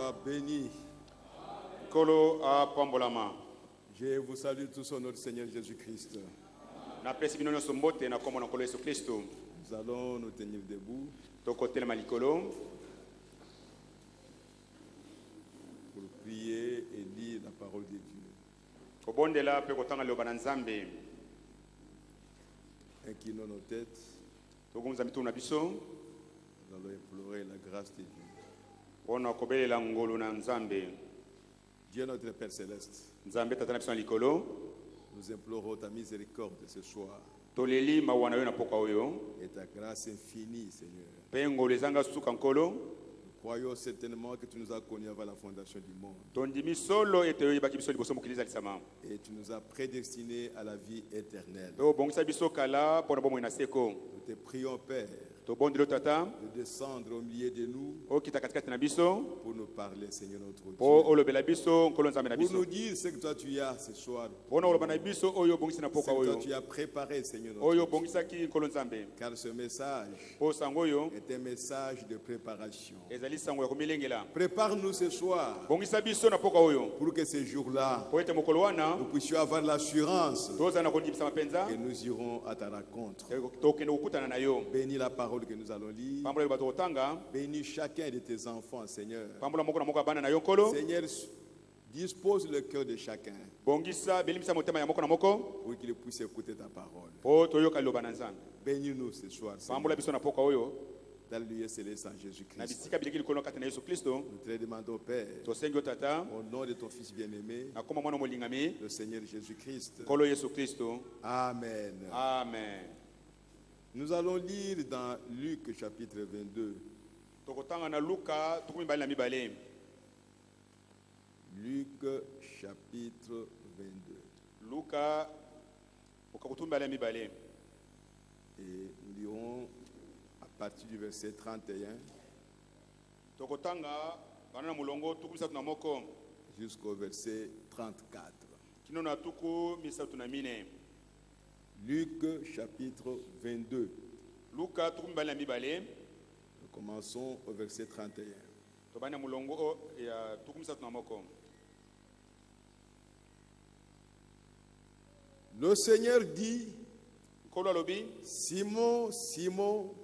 soit béni. Kolo a pambolama. Je vous salue tous au nom du Seigneur Jésus-Christ. Na presi bino nyonso mbote na kombo na kolo Yesu Kristo. Nous allons nous tenir debout Tokotelema likolo pour prier et lire la parole de Dieu. kobondela pe kotanga liloba na Nzambe. Inclinons nos têtes, Togumza mitu na biso nous allons implorer la grâce de Dieu. pona kobelela ngolo na Nzambe. Dieu notre Père Céleste, Nzambe tata na biso na likolo nous implorons ta miséricorde ce soir toleli mawana yo na poka oyo et ta grâce infinie, Seigneur. pe ngolo ezanga suka nkolo. Nous croyons certainement que tu nous as connus avant la fondation du monde Tondimi solo ete oyebaki biso liboso mokili alisama. et tu nous as prédestinés à la vie éternelle. Pe obongisa biso kala pona bomoi na seko. Nous te prions, Père, Tobondelo tata de descendre au milieu de nous okita katikati na biso pour nous parler, Seigneur notre po Dieu. olobela biso nkolo Nzambe na Pour biso. nous dire ce que toi tu as ce soir, Pona oloba na biso oyo obongisi na ce poka que toi oyo tu as préparé, Seigneur notre oyo Dieu. obongisaki nkolo Nzambe. Car ce message Po sango oyo est un message de préparation. ezali sango ya komilengela. Prépare-nous ce soir Bongisa biso na poka oyo pour que ce jour-là, po ete mokolo wana nous puissions avoir l'assurance toza na kondimisa mapenza que nous irons à ta rencontre. tokende kokutana na yo. Bénis la parole que nous allons lire. Pambola liloba tokotanga Bénis chacun de tes enfants, Seigneur. pambola moko na moko ya bana na yo nkolo. Seigneur, dispose le cœur de chacun Bongisa belimisa motema ya moko na moko pour qu'il puisse écouter ta parole. po toyoka liloba na Nzambe. Bénis-nous ce soir, Pambola Seigneur. biso na poka oyo Dans le lieu céleste en na Jésus-Christ. bisika bileki likolo kati na Yesu Kristo. Nous te le demandons, Père, Tosengi yo tata au nom de ton Fils bien-aimé, na kombo mwana molingami le Seigneur Jésus-Christ. nkolo Yesu Kristo. Amen. Amen. Nous allons lire dans Luc chapitre 22. Tokotanga na Luka tukumi mbali na mibale. Luc chapitre 22. Luka okakutumi mbali ya mibale. Et nous lirons à partir du verset 31 Tokotanga bana na mulongo tuku misatu na moko jusqu'au verset 34. kino na tuku misatu na mine. Luc chapitre 22. Luka tukumi mbali na mibale. Nous commençons au verset 31. Tobana mulongo ya tuku misatu na moko. Le Seigneur dit: Nkolo alobi Simon, Simon,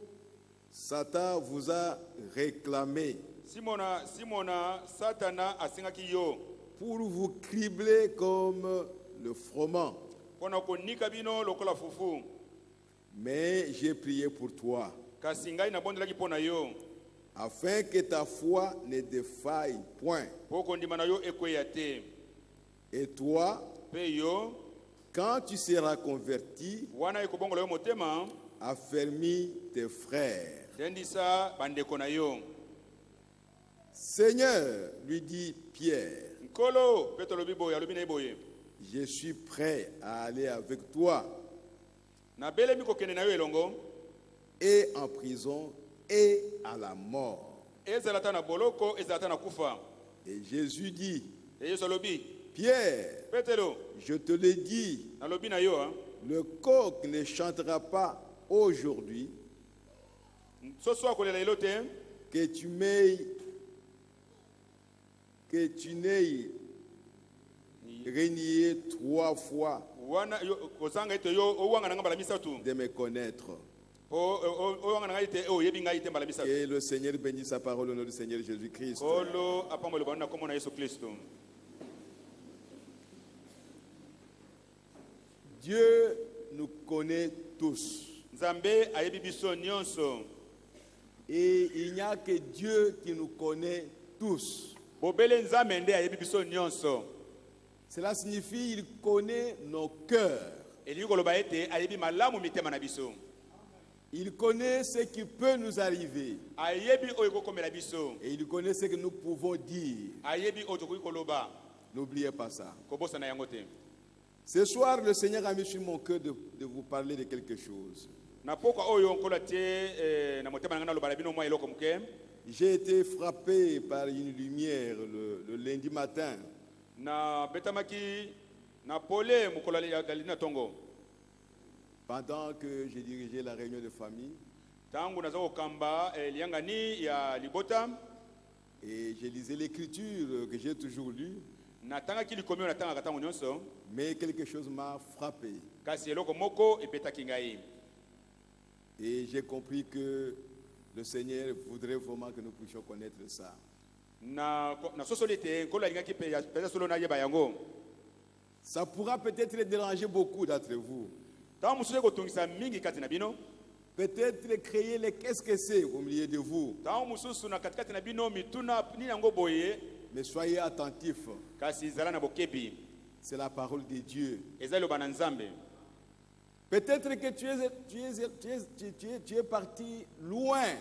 Satan vous a réclamé Simona Satana asingaki yo pour vous cribler comme le froment. pona konika bino lokola fufu. Mais j'ai prié pour toi, Kasi ngai nabondelaki pona yo afin que ta foi ne défaille point. po kondima na yo ekweya te. Et toi, Pe yo quand tu seras converti, wana ekobongola yo motema affermis tes frères. dendisa bandeko na yo. Seigneur, lui dit Pierre, Nkolo pe tolobi boye alobi na ye boye je suis prêt à aller avec toi, nabelemi kokende na yo elongo et en prison, et à la mort. ezala ta na boloko ezala ta na kufa. Et Jésus dit, E Yesu alobi Pierre, Petelo je te le dis, nalobi na yo le coq ne chantera pas aujourd'hui soso akolela elo te que tu n'aies renié 3 fois wana kozanga ete yo owanga na nga mbala misatu de me connaître. po owanga na ngai te oyebi ngai te mbala misatu. Que le Seigneur bénisse sa parole au nom du Seigneur Jésus-Christ. Kolo apambola bana na kombo na Yesu Kristo. Dieu nous connaît tous. Nzambe ayebi biso nyonso. Et il n'y a que Dieu qui nous connaît tous. Bobele Nzambe nde ayebi biso nyonso. Cela signifie qu'il connaît nos cœurs. Eli koloba ete ayebi malamu mitema na biso. Il connaît ce qui peut nous arriver. Ayebi oyo kokomela biso. Et il connaît ce que nous pouvons dire. Ayebi oyo tokoki koloba. N'oubliez pas ça. Kobosa na yango te. Ce soir, le Seigneur a mis sur mon cœur de vous parler de quelque chose. Na poka oyo nkola te na motema na nga loba bino mwa eloko muke. J'ai été frappé par une lumière le lundi matin. Na betamaki na pole mukola ya dalina tongo. Pendant que j'ai dirigé la réunion de famille. Tangu nazo kamba lianga ni ya libota. Et je lisais l'écriture que j'ai toujours lue, natangaki likomi oyo natangaka ntango nyonso mais quelque chose m'a frappé. kasi eloko moko ebetaki ngai Et j'ai compris que le Seigneur voudrait vraiment que nous puissions connaître ça. nasosoli ete nkolo alingaki mpenza solo nayeba yango. Ça pourra peut-être déranger beaucoup d'entre vous. ntango mosusu ekotungisa mingi kati na bino, Peut-être créer les qu'est-ce que c'est au milieu de vous. ntango mosusu na katikati na bino mituna nini yango boye, Mais soyez attentifs. kasi ezala na bokebi, C'est la parole de Dieu. eza eloba na nzambe. Peut-être que tu es parti loin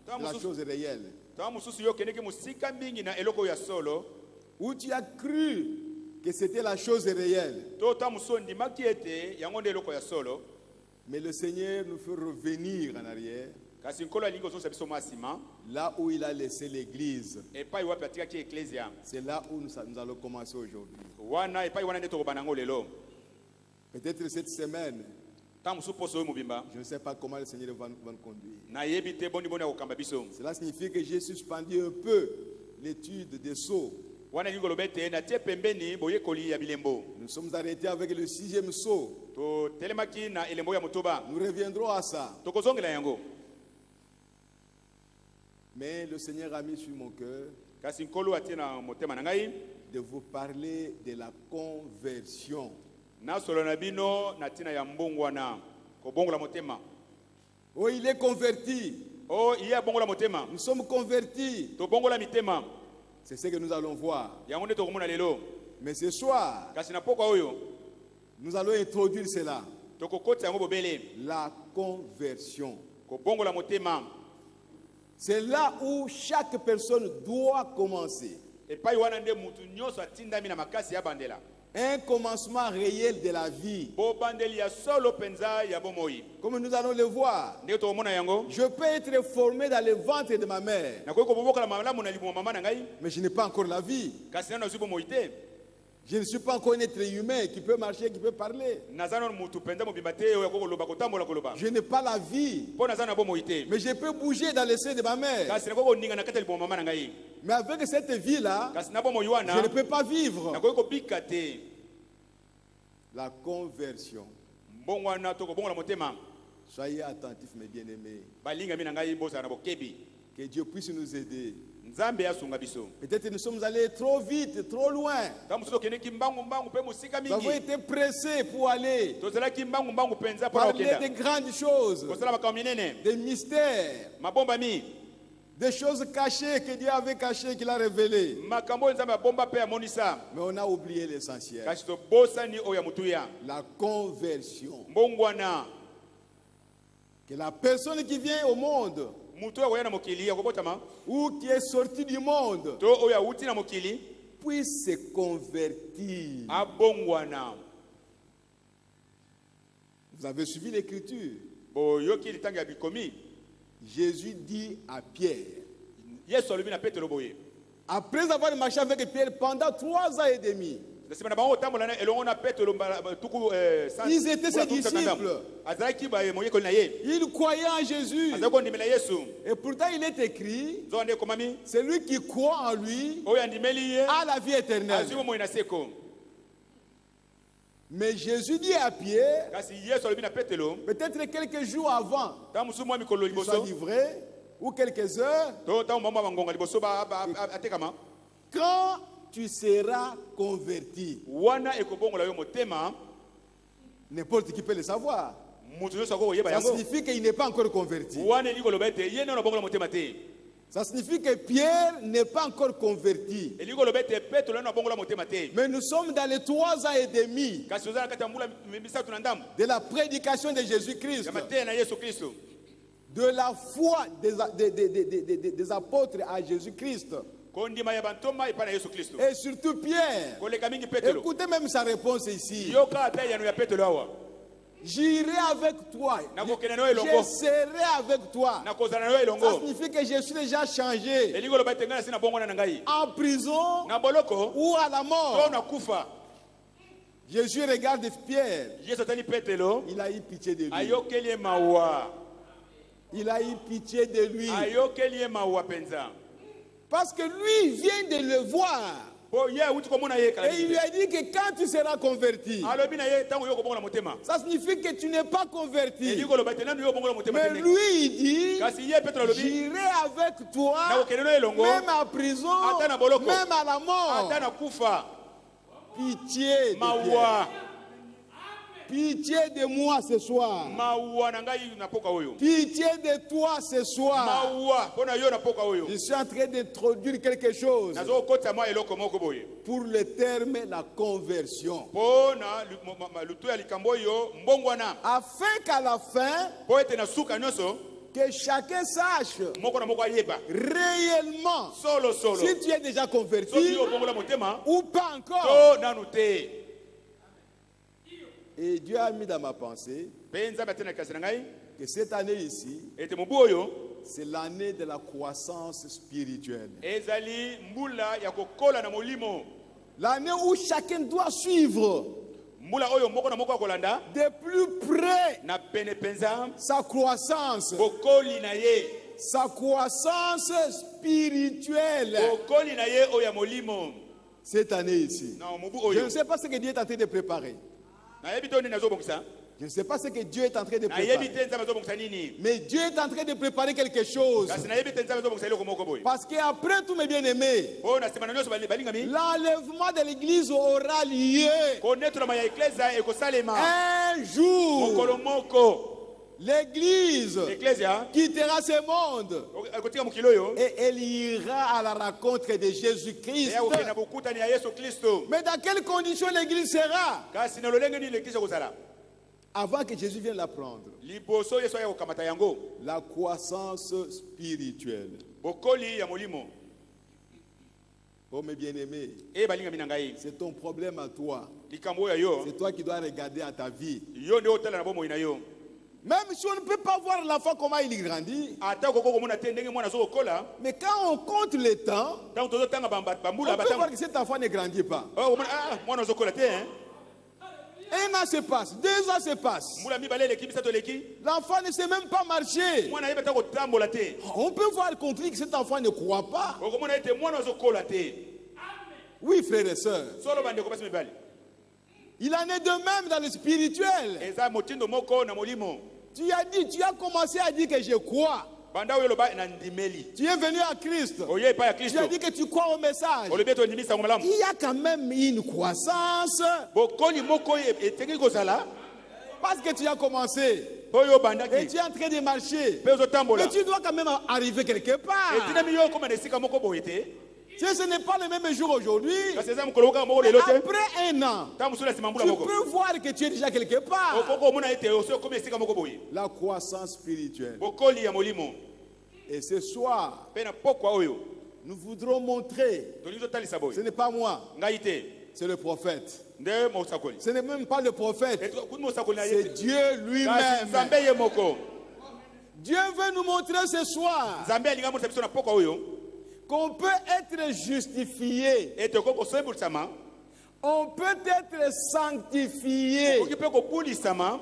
de la chose réelle. ntango mosusu yo okendeki mosika mingi na eloko ya solo, Où tu as cru que c'était la chose réelle. to ntango mosusu ondimaki ete yango nde eloko ya solo, Mais le Seigneur nous fait revenir en arrière, kasi nkolo alingi ozongisa biso mwa nsima là où il a laissé l'église. epai wapi atikaki eklesia C'est là où nous allons commencer aujourd'hui. wana, epai wana nde tokobana yango lelo. Peut-être cette semaine, ntango mosusu poso oyo mobimba je ne sais pas comment le Seigneur va nous conduire. nayebi te boni akokamba biso. Cela signifie que j'ai suspendu un peu l'étude des sceaux. wana elingi koloba ete natie pembeni boyekoli ya bilembo. Nous sommes arrêtés avec le 6e sceau. totelemaki na elembo ya motoba, Nous reviendrons à ça. tokozongela yango. Mais le Seigneur a mis sur mon cœur kasi nkolo atie na motema na ngai de vous parler de la conversion. nasolo na bino na ntina ya mbongwana, kobongola motema. Oh, il est converti. o iye abongola motema, Nous sommes convertis. tobongola mitema, C'est ce que nous allons voir. yango nde tokomona lelo. Mais ce soir, kasi na pokwa oyo nous allons introduire cela. tokokotisa yango bobele, La conversion. kobongola motema. C'est là où chaque personne doit commencer. epai wana nde mutu nyonso atindami na makasi ya bandela, Un commencement réel de la vie. bobandeli ya solo penza ya bomoi. Comme nous allons le voir, ndenge tokomona yango, je peux être formé dans le ventre de ma mère, nakoki kobobokola malamu na libumu mama na ngai, mais je n'ai pas encore la vie. kasi nano nazwi bomoi te. Je ne suis pas encore un être humain qui peut marcher, qui peut parler. naza nano mutu penza mobimba te oyo akoki koloba kotambola koloba, Je n'ai pas la vie, mpo naza na bomoi te. mais je peux bouger dans le sein de ma mère. kasi nakoki koninga na kati ya libumu mama na ngai, Mais avec cette vie-là, kasi na bomoi je wana ne peux pas vivre. nakoki kobika te. La conversion. mbongwana tokobongola motema. Soyez attentifs, mes bien-aimés. balingami na ngai bozala na bokebi, Que Dieu puisse nous aider. nzambe asunga biso. Peut-être nous sommes allés trop vite, trop loin. ntango mosusu okendeki mbangu mpe mosika Nous avons mingi, été pressés pour aller tozalaki mbangu mpenza mpona parler kokenda de grandes choses, kosala makambo minene, des mystères, mabombami, des choses cachées que Dieu avait cachées, qu'il a révélées. makambo oyo nzambe abomba mpe amonisa, Mais on a oublié l'essentiel. kasi tobosani oyo ya motuya. La conversion. mbongwana, Que la personne qui vient au monde mutu oyo akoya na mokili akobotama, ou qui est sorti du monde to oyo awuti na mokili puisse se convertir. abongwana. Vous avez suivi l'écriture. boyoki litango ya bikomi, Jésus dit à Pierre, yesu alobi na petelo boye, après avoir marché avec Pierre pendant 3 ans et demi, na nsima na bango kotambola na elongo na petelo tuku ils étaient ses disciples. azalaki moyekoli na ye, Ils croyaient en Jésus. azalaki kondimela yesu. Et pourtant, il est écrit, nzonga nde ekomami, celui qui croit en lui oyo andimeli ye a la vie éternelle. azwi bomoi na seko. Mais Jésus dit à Pierre, kasi yesu alobi na petelo, peut-être quelques jours avant ntango mosusu mwa mikolo qu'il soit liboso livré, ou quelques heures, to ntango mwa bangonga liboso atekama, quand tu seras converti, wana ekobongola yo motema, n'importe qui peut le savoir. mutu nyonso akoki koyeba Ça yango. signifie qu'il n'est pas encore converti. wana elingi koloba ete ye nano abongola motema te. Ça signifie que Pierre n'est pas encore converti. elingi koloba ete petelo nano abongola motema te. Mais nous sommes dans les 3 ans et demi kasi oza na kati ya mbula misatu na ndambo de la prédication de Jésus-Christ, ya mateya na yesu kristo, de la foi des apôtres à Jésus-Christ, kondima ya bantoma epai na yesu kristo, et surtout Pierre. koleka mingi petelo. Écoutez même sa réponse ici. yoka ata yano ya petelo awa, J'irai avec toi. nakokende na yo elongo, Je serai avec toi. nakozala na yo Ça elongo. signifie que je suis déjà changé. elingi koloba ete ngai nasi na bongwana na ngai En prison na boloko ou à la to mort. na kufa. Jésus regarde Pierre. yesu atali petelo, Il a eu pitié de lui. ayokeli ye mawa, Il a eu pitié de lui. ayokeli ye mawa penza. Parce que lui vient de le voir. po ye uti komona ye kala Et il lui a dit que quand tu seras converti, alobi na ye tango yo kobongola motema ça signifie que tu n'es pas converti. edi koloba te nanu yo bongola motema Mais tene lui, il dit, kasi ye petro alobi j'irai avec toi, na kokende no elongo même à prison, ata na boloko même à la mort. ata na kufa Pitié de Pierre. mawa Pitié de moi ce soir. mawa na ngai na poka oyo Pitié de toi ce soir. mawa pona yo na poka oyo Je suis en train d'introduire quelque chose nazo kota mwa eloko moko boye pour le terme la conversion. pona lutu ya likambo oyo mbongwana Afin qu'à la fin, po ete na suka nyonso que chacun sache moko na moko ayeba réellement solo solo si tu es déjà soki converti yo bongola motema ou pas encore. to nanu te Et Dieu a mis dans ma pensée mpe nzambe atena kasi na ngai que cette année ici, ete mobu oyo c'est l'année de la croissance spirituelle. ezali mbula ya kokola na molimo L'année où chacun doit suivre mbula oyo moko na moko akolanda de plus près na pene penza sa croissance, bokoli na ye sa croissance spirituelle. bokoli na ye oyo ya molimo Cette année ici. na mobu Je oyo ne sais pas ce que Dieu est en train de préparer. nayebi te nini azobongisa Je ne sais pas ce que Dieu est en train de nayebi préparer. te nzambe azobongisa nini Mais Dieu est en train de préparer quelque chose. kasi nayebi te nzambe azobongisa eloko moko boye Parce qu'après tous mes bien-aimés, oyo na nsima na nyonso balingami l'enlèvement de l'église aura lieu konetolama ya eklezia ekosalema un jour. mokolo moko L'église eklesia quittera ce monde ekotika mokili oyo et elle ira à la rencontre de Jésus-Christ. eya kokende na bokutani ya yesu kristo Mais dans quelles conditions l'église sera kasi na lolenge nini eklezia kozala avant que Jésus vienne la prendre? liboso yesu aya kokamata yango La croissance spirituelle. bokoli ya molimo Oh mes bien-aimés, e balingami na ngai c'est ton problème à toi. likambo oyo ya yo C'est toi qui dois regarder à ta vie. yo nde otala na bomoi na yo Même si on ne peut pas voir l'enfant comment il grandit, ata koko komona te ndenge mwana azokokola mais quand on compte le temps, ntango tozotanga on bambula peut voir que cet enfant ne grandit pas. mwana azokola te hein? Un an se passe, 2 ans se passent. mbula mibale eleki misato eleki L'enfant ne sait même pas marcher. mwana ayeba ta kotambola te On peut voir compris que cet enfant ne croit pas. okomona ete mwana azokola te Oui, frères et sœurs. solo bandeko basi mibali Il en est de même dans le spirituel. eza motindo moko na molimo Tu as dit, tu as commencé à dire que je crois. banda oyo oloba na ndimeli Tu es venu à Christ. oye epai ya Tu kristo as dit que tu crois au message. olobi ete ondimisi yango malamu Il y a quand même une croissance bokoli moko oyo etengi kozala parce que tu as commencé oyo et obandaki tu es en train de marcher. mpe ozotambola Mais tu dois quand même arriver quelque part. etinami yo okóma na esika moko boye te Ce n'est pas le même jour aujourd'hui. kasi eza mokolo kaka moko lelo te Après un an, ntango mosusu na nsima mbula tu moko peux voir que tu es déjà quelque part. okoko omona ete osi okómi esika moko boye La croissance spirituelle. bokoli ya molimo Et ce soir, mpe na pokwa oyo nous voudrons montrer, tolingi totalisa ce boye n'est pas moi, ngai te c'est le prophète. nde mosakoli Ce n'est même pas le prophète, kuti mosakoli na c'est ye Dieu kasi lui-même. nzambe ye moko Dieu veut nous montrer ce soir nzambe alingi amonisa biso na pokwa oyo qu'on peut être justifié, ete okoki kosembulisama on peut être sanctifié, okoki mpe kobulisama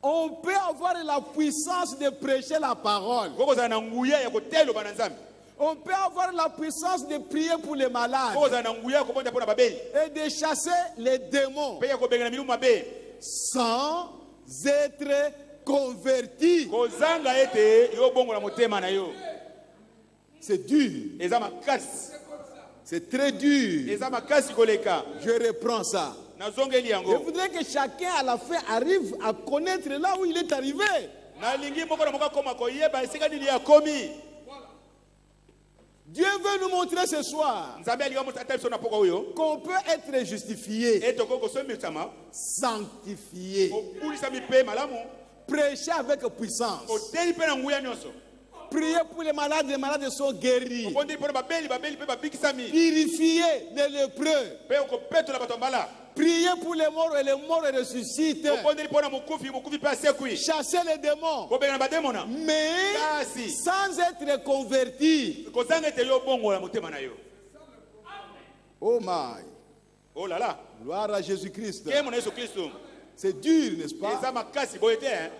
on peut avoir la puissance de prêcher la parole, okoki kozala na nguya ya koteya eloba na nzambe on peut avoir la puissance de prier pour les malades okoki kozala na nguya ya kobonda mpo na babeli et de chasser les démons mpe ya kobengana milumu mabe sans être converti. kozanga ete yo bongola motema na yo C'est dur, eza makasi c'est très dur. eza makasi koleka Je reprends ça. nazongeli Je yango voudrais que chacun à la fin arrive à connaître là où il est arrivé. nalingi moko na moko akóma koyeba esika nini akomi Dieu veut nous montrer ce soir nzambe alingi ata biso na pokwa oyo qu'on peut être justifié, ete okoki kosembulisama sanctifié, obulisami mpe malamu prêcher avec puissance, oteyi mpe na nguya nyonso prier pour les malades sont guéris, okondeli mpo na babeli mpe babikisami purifier les lépreux, mpe okopetola bato ya mbala prier pour les morts et les morts ressuscitent, okondeli mpo na mokufi mpe asekwi chasser les démons, kobengana bademona mais kasi sans être converti. kozanga ete yo bongola motema na yo Oh my, olala gloire à Jésus-Christ. nkemo na yesu kristo C'est dur, n'est-ce pas? eza makasi boye te hein?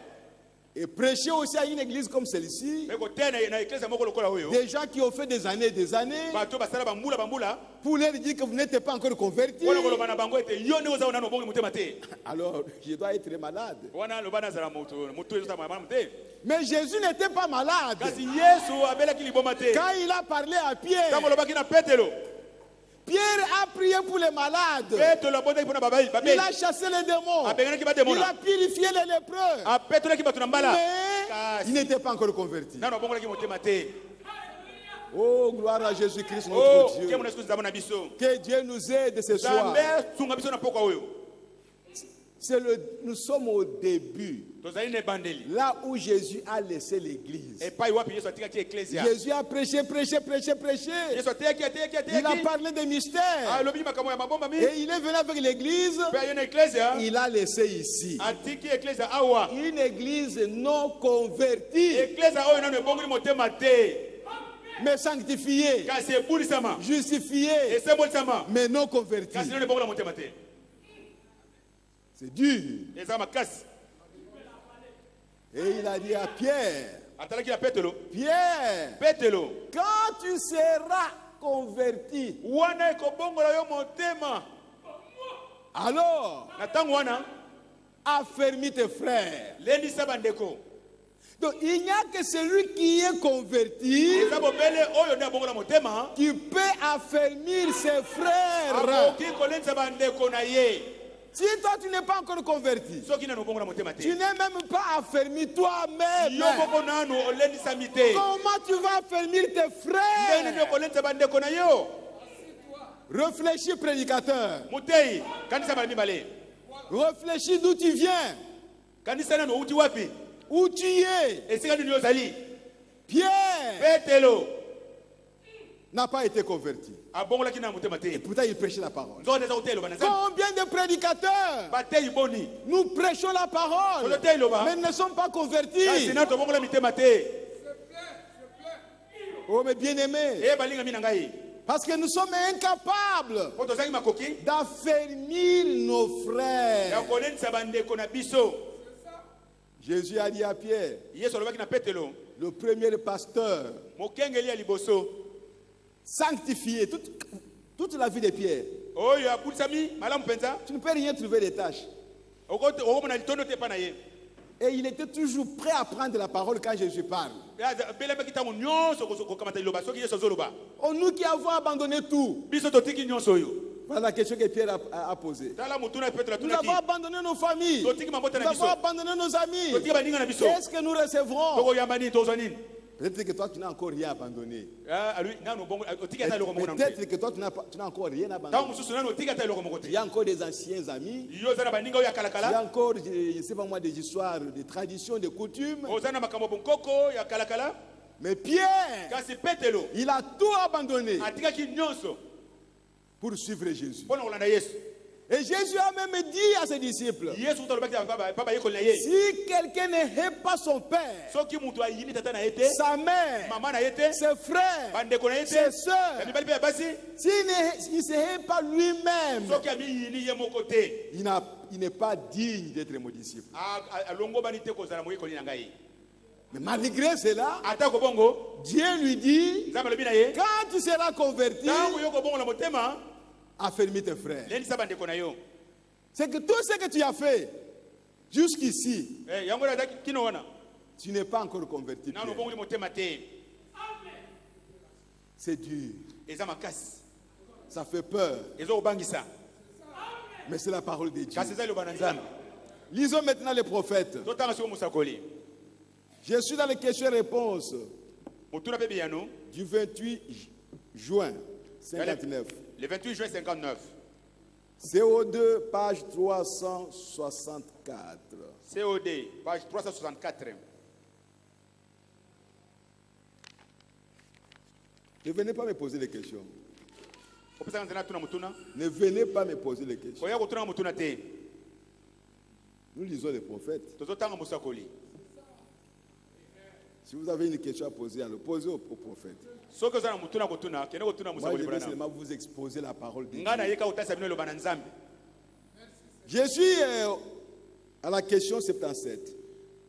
Et prêcher aussi à une église comme celle-ci, Mais côté na église moko lokola oyo. des gens qui ont fait des années et des années, Bato basala bambula. pour leur dire que vous n'êtes pas encore convertis. Wana koloba na bango ete yo ne oza na bongo mutema te. Alors, je dois être malade. Wana loba na zala mutu ezo mama mute. Mais Jésus n'était pas malade. Kasi Yesu abelaki liboma te. Quand il a parlé à Pierre, Tango lobaki na Petelo. Pierre a prié pour les malades. Petelo abondaki pona babai. Il a chassé les démons. Abenganaki ba Il demona. a purifié les lépreux. A Petelo ki batu na mbala. Mais il n'était pas encore converti. Na bongo laki mutema te. Oh, gloire à Jésus-Christ, Oh, notre ke Dieu. mona sikuzi zamona biso. Que Dieu nous aide ce soir. Zambe sunga biso na pokwa oyo. Nous sommes au début, Tozali ne bandeli. là où Jésus a laissé l'église. Et pas wapi Yesu atikaki ecclesia. Jésus a prêché. Yesu ateki. Il a parlé des mystères. Alobi makambo ya mabomba mi. Et il est venu avec l'église. Pe yona ecclesia. Il a laissé ici Atiki ecclesia awa. une église non convertie, Ecclesia oyo nano ebongoli motema te. mais sanctifiée, Kasi ebulisama. justifiée, Esembolisama. mais non convertie. Kasi nano ebongola motema te. C'est dur. Eza makasi. Et il a dit à Pierre, Atalaki ya Petelo. Pierre, Petelo. quand tu seras converti, Wana ekobongola yo motema. alors Na tango wana affermis tes frères. lendisa bandeko. Donc il n'y a que celui qui est converti Eza bobele oyo nde abongola motema. qui peut affermir ses frères. Akoki kolendisa bandeko na ye. Si toi tu n'es pas encore converti, Soki nano bongola motema tu te. n'es même pas affermi toi-même. Yo boko nano olendisa mi te. Comment tu vas affermir tes Ndeni frères? ndio kolendisa bandeko na yo. Réfléchis, prédicateur. Mutei kanisa bali mibale. Réfléchis d'où tu viens, Kanisa nano uti wapi? où tu es. Esika nini ozali? Pierre Petelo n'a pas été converti. abongolaki na motema Et te. pourtant, il prêchait la parole. Nzonde eza kotelo bana nzambe. Combien de prédicateurs Batei boni. nous prêchons la parole, Kotei loba. mais ne sont pas Kasi convertis? na to bongola mitema te. Oh, mes bien-aimés, E balinga mina ngai. parce que nous sommes incapables Po tozali makoki d'affermir nos ya frères. kolendisa bandeko na biso. Jésus a dit à Pierre, Yesu alobaki na Petelo, le premier pasteur, mokengeli ya liboso sanctifié toute la vie de Pierre. oyo abulisami malamu penza. Tu ne peux rien trouver des tâches. Okomona litondo te pa na ye. Et il était toujours prêt à prendre la parole quand Jésus parle. Belemaki ntango nyonso kokamata liloba soki Yesu azoloba. Oh, nous qui avons abandonné tout. Biso totiki nyonso oyo. Voilà la question que Pierre a posée. Tala mutuna Petelo Nous atunaki. avons abandonné nos familles. Totiki mabota Nous na avons biso. abandonné nos amis. Totiki baninga na biso. Qu'est-ce que nous recevrons? Tokoyamba nini tozwa nini? Peut-être que toi, tu n'as encore rien abandonné. Alui nano bongo otiki ata eloko moko na mute. Peut-être que toi, tu n'as encore rien Ntango abandonné. mosusu nano otiki ata eloko moko te. Il y a encore des anciens amis. Yo oza na baninga oyo ya Il y a kalakala. encore, je ne sais pas moi, des histoires, des traditions, des coutumes. Oza na makambo bonkoko ya kalakala. Mais Pierre, Kasi Petelo il a tout abandonné atikaki nyonso pour suivre Jésus. mpona kolanda Yesu. Et Jésus a même dit à ses disciples, Yesu kuta alobaki papa yekoli na ye. si quelqu'un ne hait pas son père, Soki mutu ayini tata na ye te, sa mère, mama na ye te, ses frères, bandeko na ye te, ses ya soeurs, mibali mpe ya basi, s'il ne se hait pas lui-même, soki amiyini ye moko te, il n'est pas digne d'être mon disciple. alongobani te kozala moyekoli na ngai. Mais malgré cela, Atako bongo, Dieu lui dit, nzambe alobi na ye, quand tu seras converti, ntango yo kobongola motema, affermis tes frères. lendisa bandeko na yo. C'est que tout ce que tu as fait jusqu'ici, Yango na zaki kino wana, tu n'es pas encore converti. nano Pierre. bongoli motema te. C'est dur, Eza makasi, ça fait peur, ezo kobangisa. mais c'est la parole de Dieu. Kasi eza liloba na nzambe. Lisons maintenant les prophètes. Totanga siko musakoli. Je suis dans les questions-réponses Mutuna pe biyano, du 28 juin 59. le 28 juin 59. CO2, page 364. COD, page 364. Ne venez pas me poser des questions. Kopesa nzena tuna mutuna. Ne venez pas me poser des questions. Koya kotuna mutuna te. Nous lisons les prophètes. Tozotanga musakoli. Si vous avez une question à poser, alors posez aux prophètes. Soki ozana mutuna kotuna, kene kotuna Moi, musakoli je vais bana. seulement vous exposer la parole de Dieu. Ngana yeka utasa bino loba na nzambe. Je suis à la question 77.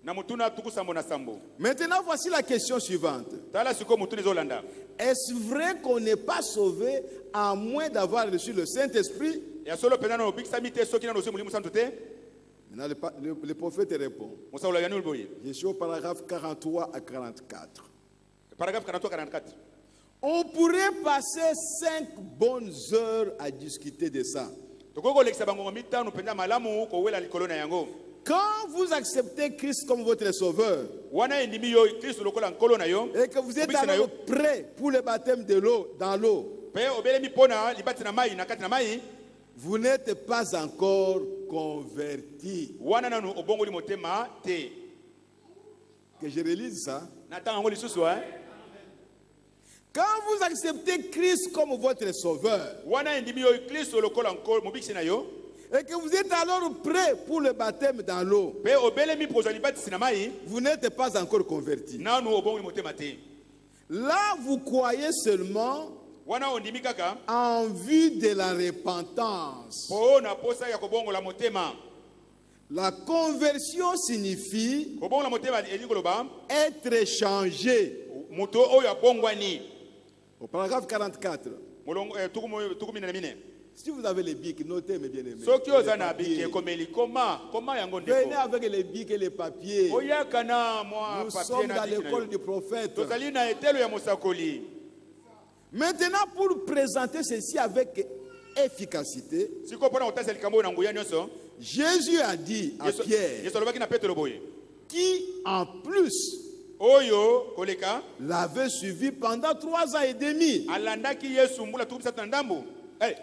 na mutuna tukusambo na sambo. Maintenant, voici la question suivante. Tala siko mutuni zolanda. Est-ce vrai qu'on n'est pas sauvé à moins d'avoir reçu le Saint-Esprit? Ya solo pena no bikisa mite soki na no se mulimu santu te. Maintenant, le prophète répond. Musa ula yanul boye. Je suis au paragraphe 43 à 44. Paragraphe 43-44. On pourrait passer 5 bonnes heures à discuter de ça. Tokoko lekisa bango mita no penda malamu ko wela likolo na yango. Quand vous acceptez Christ comme votre sauveur Wana endimi yo Kristo lokola nkolo na yo. et que vous êtes alors prêt pour le baptême de l'eau dans l'eau, Pe obele mi pona libati na mai na kati na mai. vous n'êtes pas encore converti. Wana nanu obongo li motema te. Que je relise ça. Natanga ngo lisusu hein. Quand vous acceptez Christ comme votre sauveur Wana endimi yo Kristo lokola nkolo mobikisi na yo. et que vous êtes alors prêt pour le baptême dans l'eau, Pe obele mi prozo libati na mai. vous n'êtes pas encore converti. Nanu obongo li motema te. Là, vous croyez seulement Wana ondimi kaka. en vue de la repentance. Po na posa ya kobongo la motema. La conversion signifie Kobongo la motema elingo loba. être changé. Muto oyo abongwani. Au paragraphe 44. Molongo tuku mina na mine. Si vous avez les bics, notez mes bien-aimés. Soki Les oza na papiers. bike komeli koma yango Venez ndeko. avec les bics et les papiers. Oyaka na mwa Nous papier sommes na dans bike na l'école yo. du prophète. Tozali na etelo ya mosakoli. Maintenant, pour présenter ceci avec efficacité, Siko pona otasa likambo na nguya nyonso. Jésus a dit à Pierre, Yesu alobaki na Petro boye. qui en plus Oyo koleka l'avait suivi pendant 3 ans et demi. alandaki Yesu mbula tuku bisatu na ndambu.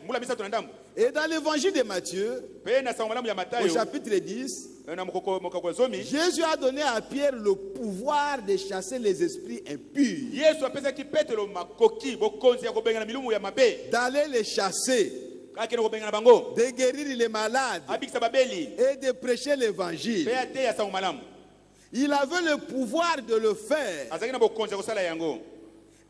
Mbula bisatu na ndambu. Et dans l'évangile de Matthieu, Pe na sango malamu ya au Matayo chapitre 10, na mokoko zomi. Jésus a donné à Pierre le pouvoir de chasser les esprits impurs, Yesu apesaki Petro makoki bokonzi ya kobenga na milumu ya mabe. d'aller les chasser, Kake no kobenga na bango. de guérir les malades Abikisa babeli. et de prêcher l'évangile. Pe ate ya sango malamu. Il avait le pouvoir de le faire. Azaki na bokonzi ya kosala yango.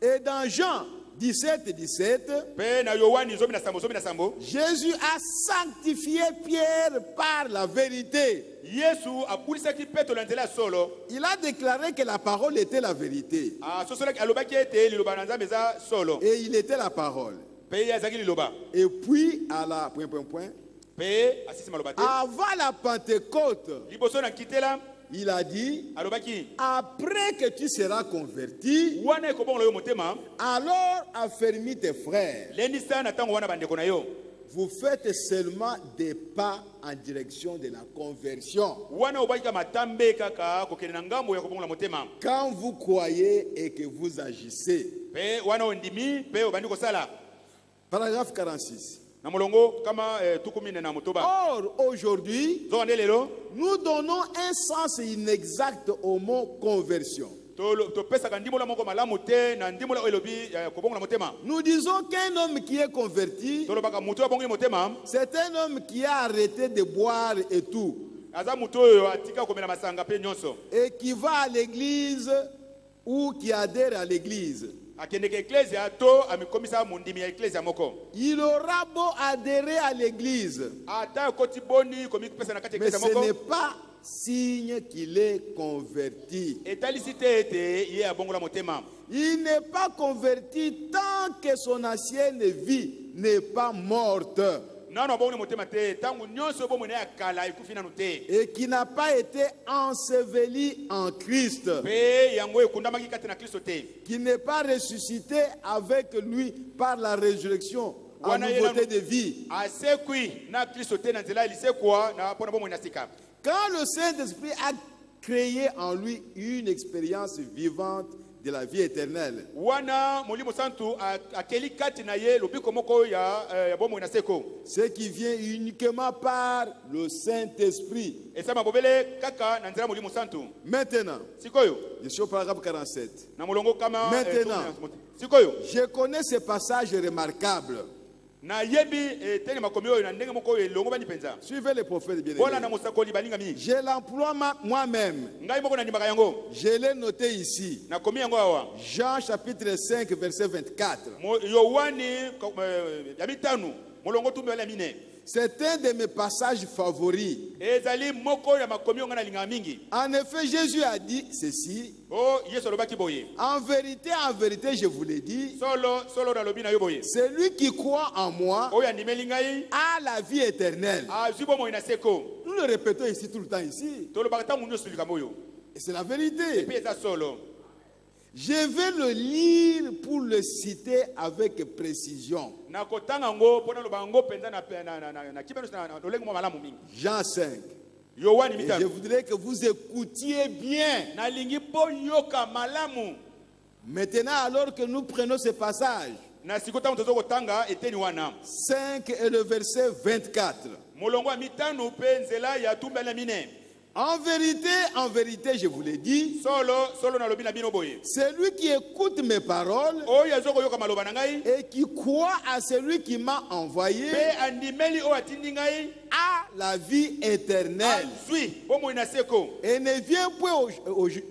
Et dans Jean 17, 17, Pe na Yohani zomi na sambo. Jésus a sanctifié Pierre par la vérité. Yesu abulisaki Petro na nzela solo. Il a déclaré que la parole était la vérité. Sosolaki alobaki ete liloba na Nzambe eza solo. Et il était la parole. Pe ye azaki liloba. Et puis, à la Pe asisi maloba te. avant la Pentecôte, Liboso na kitela il a dit, alobaki après que tu seras converti, wana ekobongola yo motema alors affermis tes frères. lendisa na ntango wana bandeko na yo. Vous faites seulement des pas en direction de la conversion. Wana obaki matambe kaka kokende na ngambo ya kobongola motema. Quand vous croyez et que vous agissez. Pe wana ondimi pe obandi kosala. Paragraphe 46. Na molongo kama tukumine na motoba. Or, aujourd'hui, Zonde lelo nous donnons un sens inexact au mot conversion. to pesaka ndimola moko malamu te na ndimola elobi kobongola motema. Nous disons qu'un homme qui est converti, Tolobaka muto abongoli motema. c'est un homme qui a arrêté de boire et tout, Aza muto oyo atika komela masanga pe nyonso. et qui va à l'église ou qui adhère à l'église. Akendeke ecclesia to amikomisa mundimi ya ecclesia moko. Il aura beau adhérer à l'église, Ata koti boni komi pesa na kati mais ecclesia ce n'est moko. pas signe qu'il est converti. Etalisite ete ye abongola motema. Il n'est pas converti tant que son ancienne vie n'est pas morte Nano abongoli motema te tangu nyonso bomo na yakala ikufi nanu te. et qui n'a pas été enseveli en Christ, Pe yango ekundamaki kati na Kristo te. qui n'est pas ressuscité avec lui par la résurrection en Wana nouveauté yela- de vie. Asekwi na Kristo te na nzela lisekwa na pona bomo na sika. Quand le Saint-Esprit a créé en lui une expérience vivante de la vie éternelle, Wana molimo santu akeli kati na ye lobiko moko ya bomo na seko. ce qui vient uniquement par le Saint-Esprit. Esama bobele kaka na nzela molimo santu. Maintenant, Sikoyo je suis au paragraphe 47. na molongo kama Maintenant. sikoyo Je connais ce passage remarquable. na yebi tenge makomi oyo na ndenge moko oyo elongo bani penza. Suivez les prophètes Bola na bien-aimés. mosakoli balinga mi. Je l'emploie moi-même. Ngai moko na ndimaka yango. Je l'ai noté ici. Na komi yango awa. Jean chapitre 5, verset 24. Yohani ya mitano molongo tumbe wala mine. C'est un de mes passages favoris. ezali moko ya makomi onga na linga mingi. En effet, Jésus a dit ceci. Oh, yesu alobaki boye. En vérité, je vous l'ai dit, Solo nalobi na yo boye. celui qui croit en moi Oyo andimeli ngai a la vie éternelle. azwi bomoi na seko. Nous le répétons ici tout le temps ici. Tolobaka ntango nyonso likambo oyo. Et c'est la vérité. Epi eza solo. Je vais le lire pour le citer avec précision. Nakotanga ngo pona loba ngo penza na kibeno na lolengo mo malamu mingi. Jean 5. Yohani Et je mitano. voudrais que vous écoutiez bien. Nalingi po yoka malamu. Maintenant, alors que nous prenons ce passage, Na sikota mtozo kotanga eteni wana. 5 et le verset 24. Molongo ya mitano pe nzela ya tumbela mine. En vérité, je vous l'ai dit, Solo nalobi na bino boye. celui qui écoute mes paroles Oyo azoko yoka maloba na ngai. et qui croit à celui qui m'a envoyé Pe andimeli o atindi ngai. a la vie éternelle Azwi bomoi na seko. et ne vient point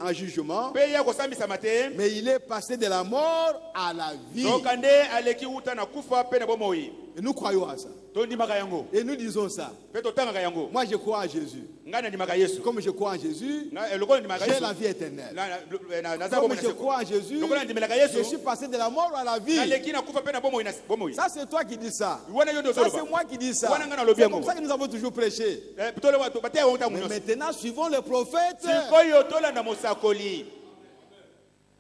en jugement, Pe ya kosambisa mate. mais il est passé de la mort à la vie. Tokande aleki uta na kufa pe na bomoi. Et nous croyons à ça. Tondimaka yango. Et nous disons ça. Pe totangaka yango. Moi, je crois en Jésus. Ngai nandimaka Yesu. Comme je crois en Jésus, Lokola ndimaka j'ai Yesu. la vie éternelle. Naza Comme bomoi na je seko. crois en Jésus, Lokola ndimelaka je Yesu. suis passé de la mort à la vie. Naleki na kufa pe na bomoi na bomoi. Ça, c'est toi qui dis ça. Wana yo ndo Ça, soloba. c'est moi qui dis ça. Wana ngana lobi C'est yango. comme ça que nous avons toujours prêché. Tole watu batia yango ntango Mais nyonso. maintenant, suivons le prophète. Sikoyo tolanda mosakoli.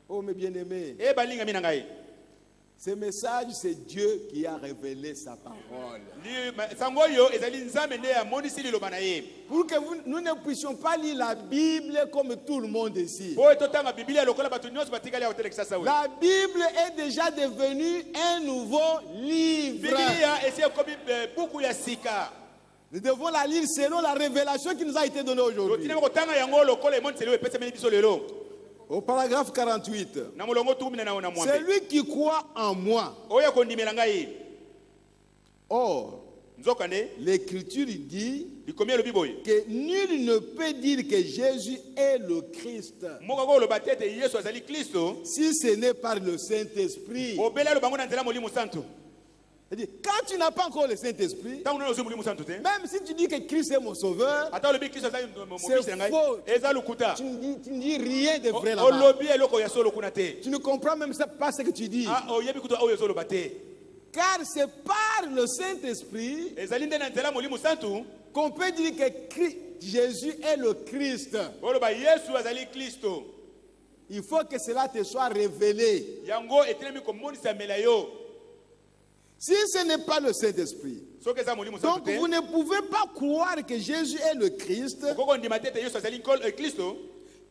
Oh, mes bien-aimés, E balinga mina ngai. ce message, c'est Dieu qui a révélé sa parole. Sango oyo ezali nzambe nde amonisi liloba na ye. Pour que nous ne puissions pas lire la Bible comme tout le monde ici. Po etotanga Biblia lokola bato nyonso batikali ya hotel kisasa oyo. La Bible est déjà devenue un nouveau livre. Biblia esi ekomi buku ya sika. Nous devons la lire selon la révélation qui nous a été donnée aujourd'hui. Totina kotanga yango lokola emoniseli oyo epesameli biso lelo. Au paragraphe 48. Na molongo tukumi na mwambe. Celui qui croit en moi. Oyo akondimela ngai. Or, Nzokande l'Écriture dit likomi elobi boye. que nul ne peut dire que Jésus est le Christ Moko ko loba tete Yesu azali Kristo. si ce n'est par le Saint-Esprit. Obela lobango na nzela molimo santo. C'est-à-dire, quand tu n'as pas encore le Saint-Esprit, Tango na molimo santo te. même si tu dis que Christ est mon sauveur, Ata lobi Kristo azali c'est mobisi na ngai. faux. Eza lukuta. tu ne dis rien de vrai là-bas. Olobi eloko ya solo kuna te. Tu ne comprends même pas ce que tu dis. Ah oyebi kuto oyo zolo bate. Car c'est par le Saint-Esprit Ezali nde na nzela molimo santo. qu'on peut dire que Jésus est le Christ. Oloba Yesu azali Kristo. Il faut que cela te soit révélé. Yango etelemi komonisa mela yo. Si ce n'est pas le Saint-Esprit, Soki eza molimo santo donc te. vous ne pouvez pas croire que Jésus est le Christ Koko ndima tete Yesu azali Kristo.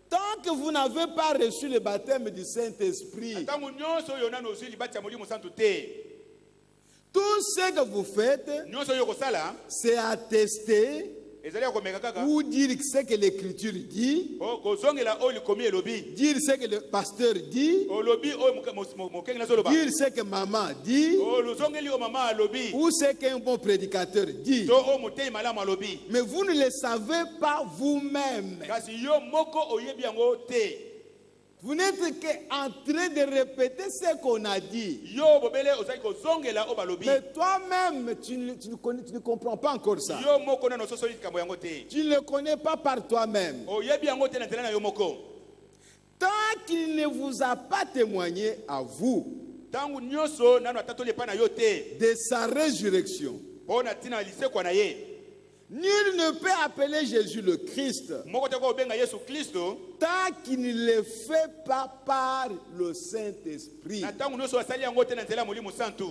tant que vous n'avez pas reçu le baptême du Saint-Esprit. Tango nyonso oyo nano ozwi libati ya molimo santo te. Tout ce que vous faites, Nyonso oyo kosala c'est attester ezali ya komeka kaka. ou dire ce que l'Écriture dit, Kozongela oyo likomi elobi. dire ce que le pasteur dit, Olobi oyo mokengi nazoloba. dire ce que maman dit, Olozongeli oyo mama alobi. ou ce qu'un bon prédicateur dit. To oyo motei malamu alobi. Mais vous ne le savez pas vous-même. Kasi yo moko oyebi yango te. Vous n'êtes qu'en train de répéter ce qu'on a dit. Yo bobele ozali kozongela oyo balobi. Mais toi-même, tu ne comprends pas encore ça. Yo moko nano sosoli likambo yango te. Tu ne le connais pas par toi-même. Oyebi yango te na nzela na yo moko. Tant qu'il ne vous a pas témoigné à vous Tangu nyonso nano atatoli epai na yo te. de sa résurrection, Mpo na ntina lisekwa na ye. nul ne peut appeler Jésus le Christ Moko te ko obenga Yesu Kristo. tant qu'il ne le fait pas par le Saint-Esprit. Na tangu nyonso asali yango te na nzela ya molimo santu.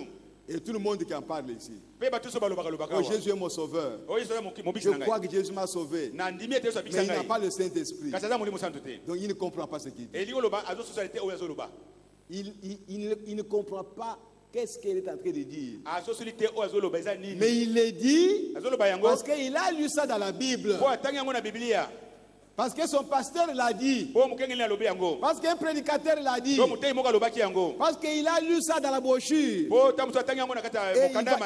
Et tout le monde qui en parle ici. Pe bato so balobaka lobaka Oh, wa. Jésus est mon sauveur. Oyo so mobiki Je na crois ngai. que Jésus m'a sauvé. Na ndimi ete so Mais abikisa il n'a ngai. pas le Saint-Esprit. Kasi aza molimo santu te. Donc il ne comprend pas ce qu'il dit. Eli oloba azo sosali te oyo azoloba. Il ne comprend pas qu'est-ce qu'il est en train de dire. Asosoli te oyo azoloba eza nini. Mais il le dit Azoloba yango. parce qu'il a lu ça dans la Bible. Po atangi yango na Biblia. Parce que son pasteur l'a dit. Po mokengeli alobi yango. Parce qu'un prédicateur l'a dit. Po motei moko alobaki yango. Parce qu'il a lu ça dans la brochure. Po tamuso atangi yango na kati ya Et mokanda ma.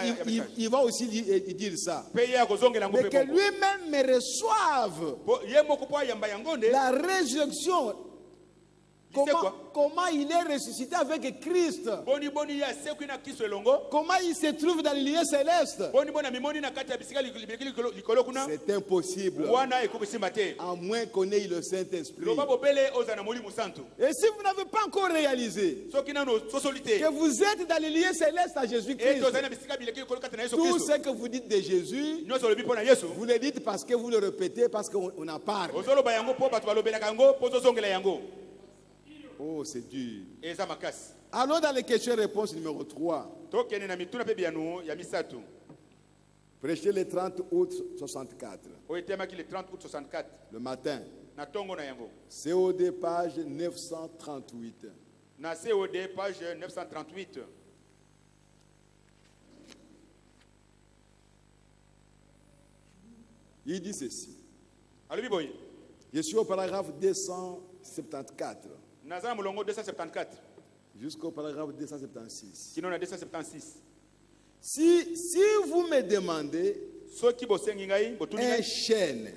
il va aussi dire ça. Pe ye akozongela yango Mais pe que moko. lui-même me reçoive Po ye moko po ayamba yango nde. la résurrection Comment il est ressuscité avec Christ? Comment il se trouve dans les lieux célestes? C'est impossible. À moins qu'on ait le Saint-Esprit. Et si vous n'avez pas encore réalisé que vous êtes dans les lieux célestes à Jésus-Christ, tout ce que vous dites de Jésus, vous le dites parce que vous le répétez, parce qu'on en parle. Oh, c'est dur. Allons dans les questions-réponses numéro 3. Prêchez le 30 août 64. Le matin. COD page 938. COD page 938. Il dit ceci. Je suis au paragraphe 274. Jusqu'au paragraphe 276. Si vous me demandez un chêne,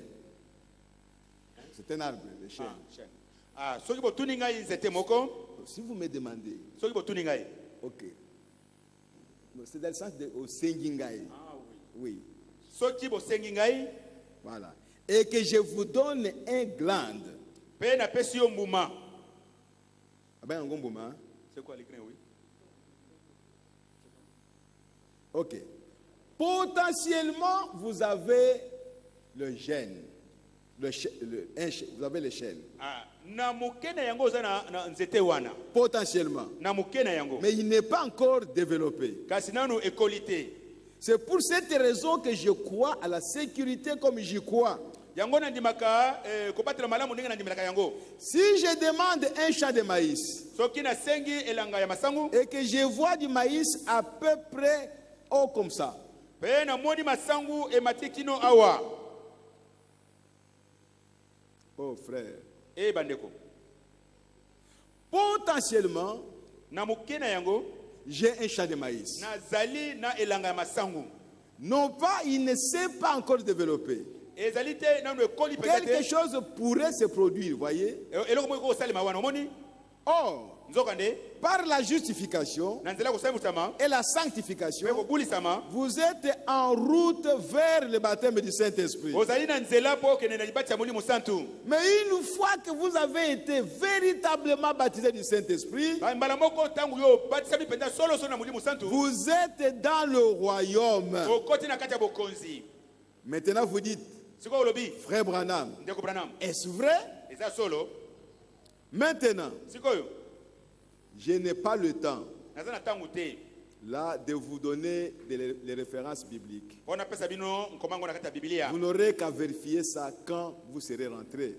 c'est un arbre, le chêne. Si vous me demandez, ok, c'est dans le sens de au sengingai. Oui. Voilà. Et que je vous donne un glande. C'est quoi les grains, oui? Ok. Potentiellement, vous avez le gène. Vous avez le chêne. Potentiellement. Mais il n'est pas encore développé. C'est pour cette raison que je crois à la sécurité comme j'y crois. Si je demande un champ de maïs et que je vois du maïs à peu près haut comme ça, oh frère, potentiellement, j'ai un champ de maïs. Non pas, il ne s'est pas encore développé. Quelque chose pourrait se produire, voyez. Or, par la justification et la sanctification, vous êtes en route vers le baptême du Saint-Esprit. Mais une fois que vous avez été véritablement baptisé du Saint-Esprit, vous êtes dans le royaume. Maintenant vous dites, frère Branham, est-ce vrai? Maintenant, je n'ai pas le temps là de vous donner les références bibliques. Vous n'aurez qu'à vérifier ça quand vous serez rentré.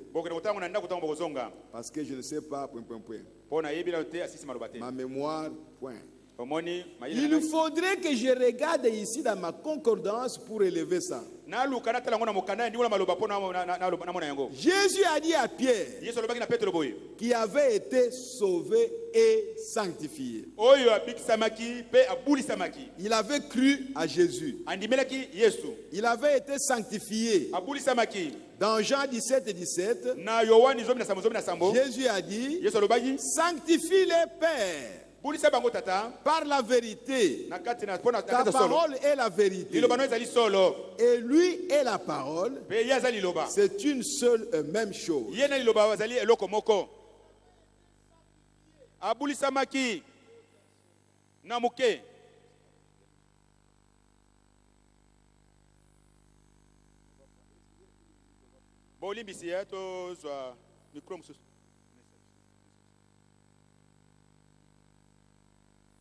Parce que je ne sais pas, ma mémoire, point. Il faudrait que je regarde ici dans ma concordance pour élever ça. Jésus a dit à Pierre, qui avait été sauvé et sanctifié. Il avait cru à Jésus. Il avait été sanctifié. Dans Jean 17 et 17, Jésus a dit, sanctifie-les, Père, par la vérité. Ta parole est la vérité. Et lui est la parole. C'est une seule et même chose.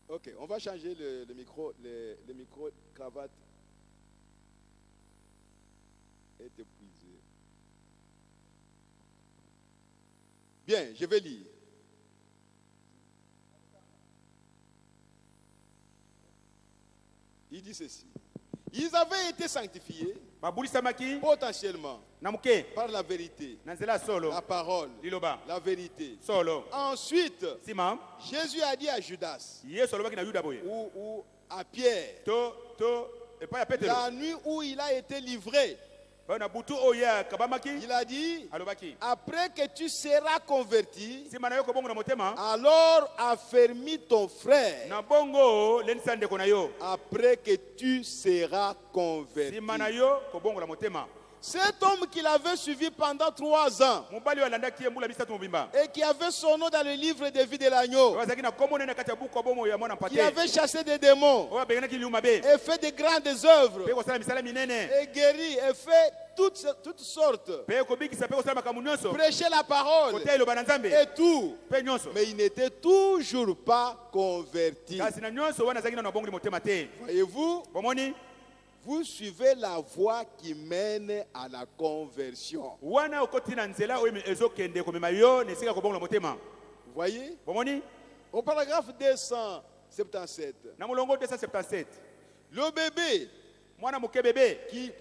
Ok, on va changer le micro. Le micro cravate est épuisé. Bien, je vais lire. Il dit ceci. Ils avaient été sanctifiés potentiellement par la vérité, la parole, la vérité. Ensuite, Jésus a dit à Judas ou à Pierre, la nuit où il a été livré, Il a dit, après que tu seras converti, alors affermis ton frère. Après que tu seras converti. Cet homme qu'il avait suivi pendant 3 ans et qui avait son nom dans le livre de vie de l'agneau, qui avait chassé des démons et fait de grandes œuvres et guéri et fait toutes sortes, prêcher la parole et tout, mais il n'était toujours pas converti. Voyez-vous, vous suivez la voie qui mène à la conversion. Vous voyez? Au paragraphe 277, le bébé qui,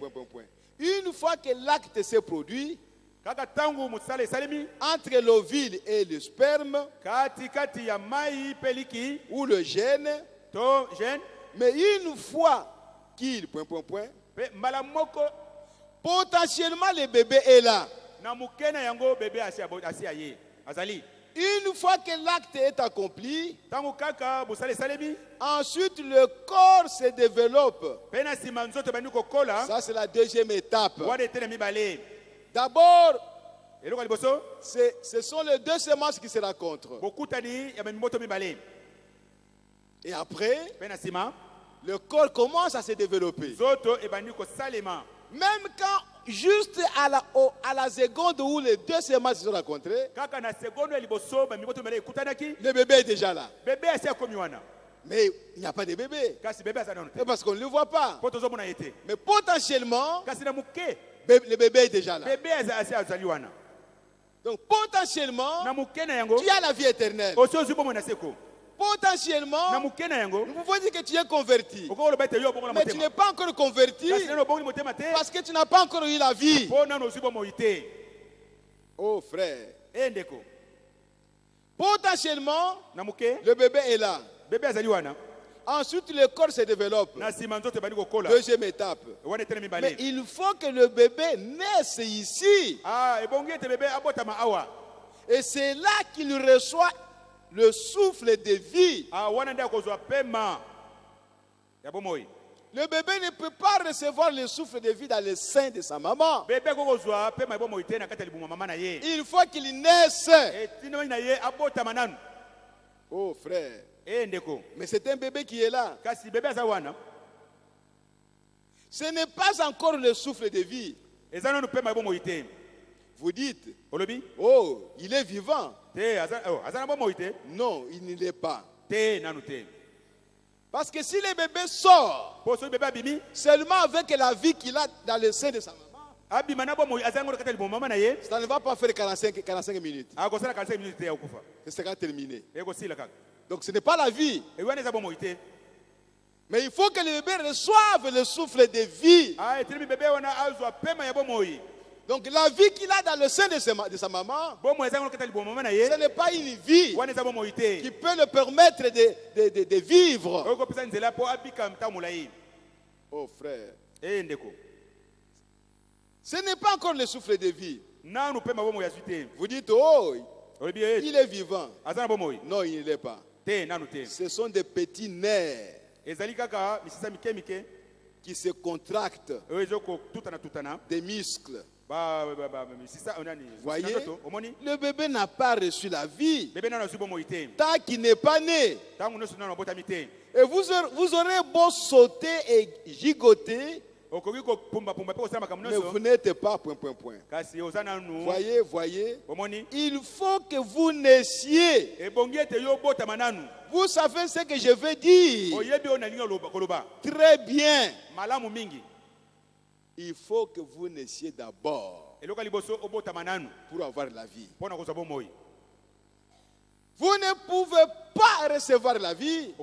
une fois que l'acte s'est produit, entre l'ovule et le sperme, ou le gène, mais une fois qu'il, potentiellement le bébé est là. Une fois que l'acte est accompli, ensuite le corps se développe. Ça, c'est la deuxième étape. D'abord, ce sont les deux semences qui se rencontrent. Et après, le corps commence à se développer. Même quand, juste à la seconde où les deux semences se sont rencontrées, le bébé est déjà là. Mais il n'y a pas de bébé. C'est parce qu'on ne le voit pas. Mais potentiellement, le bébé est déjà là. Donc potentiellement, tu as la vie éternelle. Potentiellement, nous pouvons dire que tu es converti. Mais tu n'es pas encore converti parce que tu n'as pas encore eu la vie. Oh frère. Potentiellement, le bébé est là. Ensuite, le corps se développe. Deuxième étape. Mais il faut que le bébé naisse ici. Et c'est là qu'il reçoit le souffle de vie. Le bébé ne peut pas recevoir le souffle de vie dans le sein de sa maman. Il faut qu'il naisse. Oh frère. Mais c'est un bébé qui est là. Ce n'est pas encore le souffle de vie. Vous dites, oh, il est vivant. Non, il ne l'est pas. Parce que si le bébé sort seulement avec la vie qu'il a dans le sein de sa maman, ça ne va pas faire 45 minutes. C'est sera terminé. Donc ce n'est pas la vie. Mais il faut que le bébé reçoive le souffle de vie. Donc la vie qu'il a dans le sein de sa maman, ce n'est pas une vie qui peut le permettre de vivre. Oh frère, ce n'est pas encore le souffle de vie. Vous dites, oh, il est vivant. Non, il ne l'est pas. Ce sont des petits nerfs qui se contractent, des muscles. Voyez, le bébé n'a pas reçu la vie tant qu'il n'est pas né. Et vous aurez beau sauter et gigoter, mais vous n'êtes pas ... Voyez, il faut que vous naissiez. Vous savez ce que je veux dire? Très bien. Il faut que vous naissiez d'abord pour avoir la vie. Vous ne pouvez pas recevoir la vie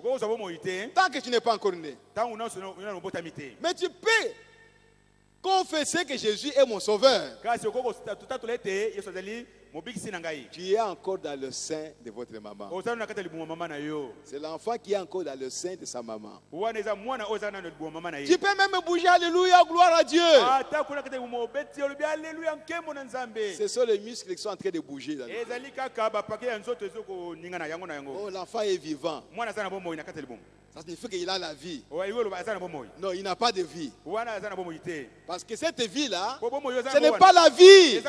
tant que tu n'es pas encore né. Mais tu peux confesser que Jésus est mon sauveur tu es encore dans le sein de votre maman. C'est l'enfant qui est encore dans le sein de sa maman. Tu peux même bouger, alléluia, gloire à Dieu. Ce sont les muscles qui sont en train de bouger. Oh, l'enfant est vivant. Ça signifie qu'il a la vie. Non, il n'a pas de vie. Parce que cette vie-là, ce n'est pas la vie.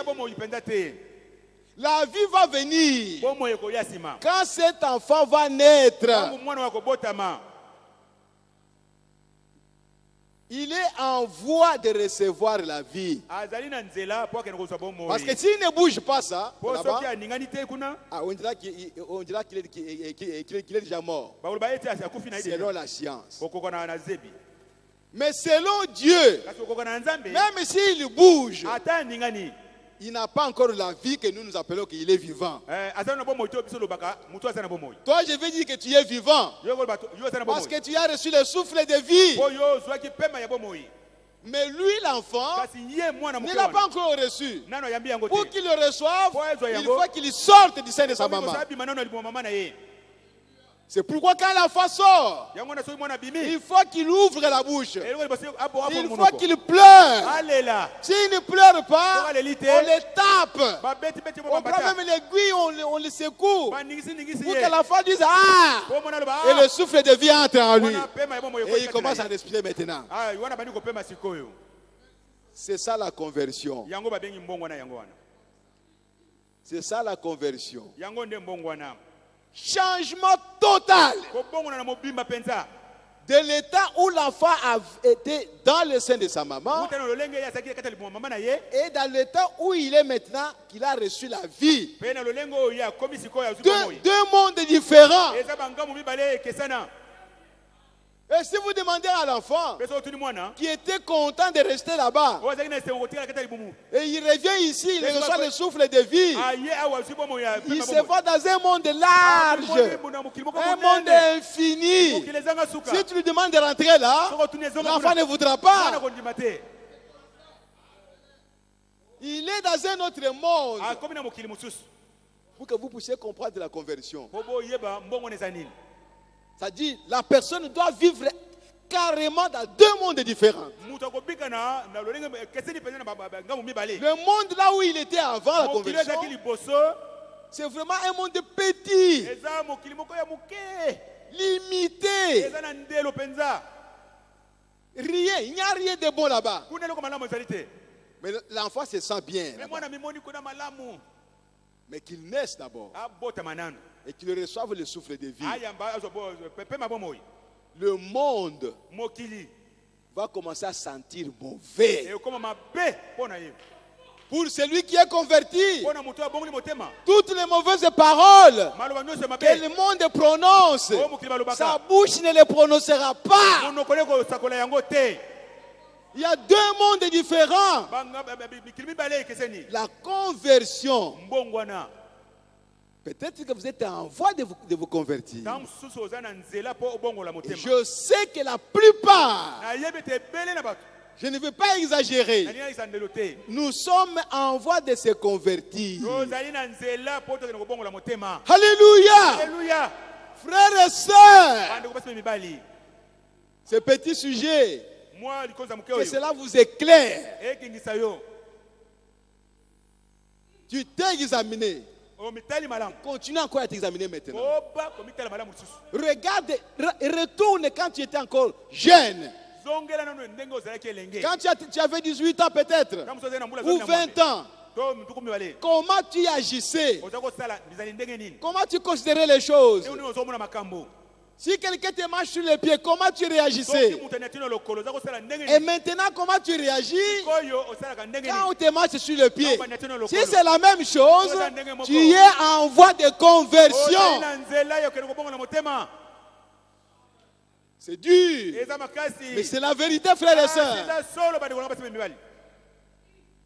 La vie va venir quand cet enfant va naître. Il est en voie de recevoir la vie. Parce que s'il ne bouge pas ça, on dira qu'il est déjà mort. Selon la science. Mais selon Dieu, même s'il bouge, il n'a pas encore la vie que nous appelons qu'il est vivant. Toi, je veux dire que tu es vivant. Parce que tu as reçu le souffle de vie. Mais lui, l'enfant, ne l'a pas encore reçu. Pour qu'il le reçoive, il faut qu'il sorte du sein de sa maman. C'est pourquoi quand l'enfant sort, il faut qu'il ouvre la bouche. Il faut qu'il pleure. S'il ne pleure pas, on le tape. On prend même l'aiguille, on le secoue. Pour que l'enfant dise ah. Et le souffle de vie entre en lui. Et il commence à respirer maintenant. C'est ça la conversion. C'est ça la conversion. Changement total de l'état où l'enfant a été dans le sein de sa maman et dans l'état où il est maintenant qu'il a reçu la vie. Deux mondes différents. Et si vous demandez à l'enfant qui était content de rester là-bas et il revient ici, il reçoit le souffle de vie, il se voit dans un monde large, un monde infini. Si tu lui demandes de rentrer là, l'enfant ne voudra pas. Il est dans un autre monde. Pour que vous puissiez comprendre la conversion. C'est-à-dire, la personne doit vivre carrément dans deux mondes différents. Le monde là où il était avant la conversion, c'est vraiment un monde petit, limité. Rien, il n'y a rien de bon là-bas. Mais l'enfant se sent bien. Mais qu'il naisse d'abord. Et qu'il reçoive le souffle de vie. Le monde va commencer à sentir mauvais. Pour celui qui est converti, toutes les mauvaises paroles que le monde prononce, sa bouche ne les prononcera pas. Il y a deux mondes différents. La conversion. Peut-être que vous êtes en voie de vous convertir. Et je sais que la plupart, je ne veux pas exagérer, nous sommes en voie de se convertir. Alléluia. Frères et sœurs, ce petit sujet, que cela vous éclaire. Tu t'es examiné. Continue encore à t'examiner maintenant. Regarde, retourne quand tu étais encore jeune. Quand tu avais 18 ans peut-être, ou 20 ans. Comment tu agissais? Comment tu considérais les choses? Si quelqu'un te marche sur les pieds, comment tu réagissais? Et maintenant, comment tu réagis quand on te marche sur le pied? Si c'est la même chose, tu es en voie de conversion. C'est dur, mais c'est la vérité, frères et sœurs.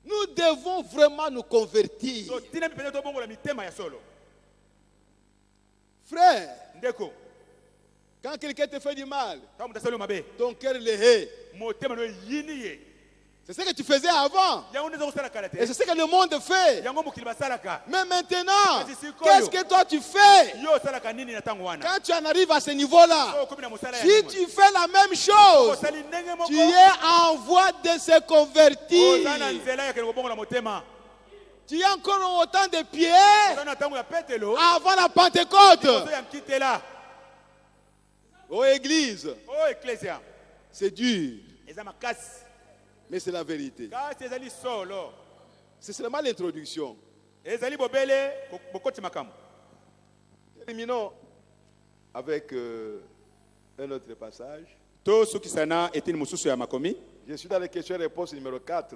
Nous devons vraiment nous convertir. Frère, quand quelqu'un te fait du mal, ton cœur le hait. C'est ce que tu faisais avant. Et c'est ce que le monde fait. Mais maintenant, qu'est-ce que toi tu fais? Quand tu en arrives à ce niveau-là, si tu fais la même chose, tu es en voie de se convertir. Tu as encore autant de pierres avant la Pentecôte. Oh Église, c'est dur. Mais c'est la vérité. C'est seulement l'introduction. Terminons avec un autre passage. Je suis dans les questions-réponses numéro 4.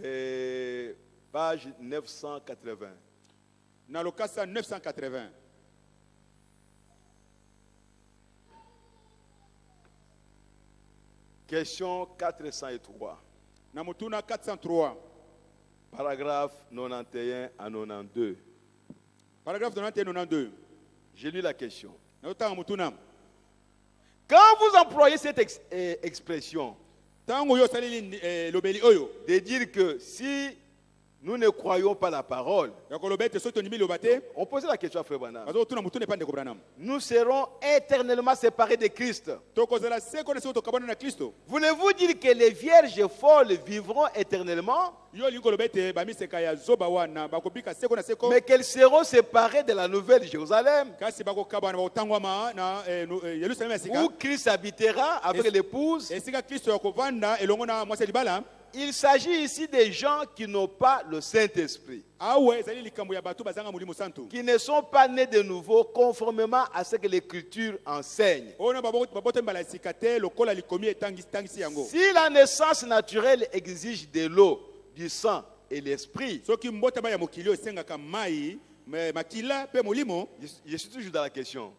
Et page 980. Question 403. Namutuna 403. Paragraphe 91 à 92. Paragraphe 91 92. J'ai lu la question. Quand vous employez cette expression de dire que si nous ne croyons pas la parole, on posait la question à Frère Branham. Nous serons éternellement séparés de Christ. Voulez-vous dire que les vierges folles vivront éternellement, mais qu'elles seront séparées de la nouvelle Jérusalem, où Christ habitera avec l'épouse? Il s'agit ici des gens qui n'ont pas le Saint-Esprit, qui ne sont pas nés de nouveau conformément à ce que l'Écriture enseigne. Si la naissance naturelle exige de l'eau, du sang et l'esprit, je suis toujours dans la question.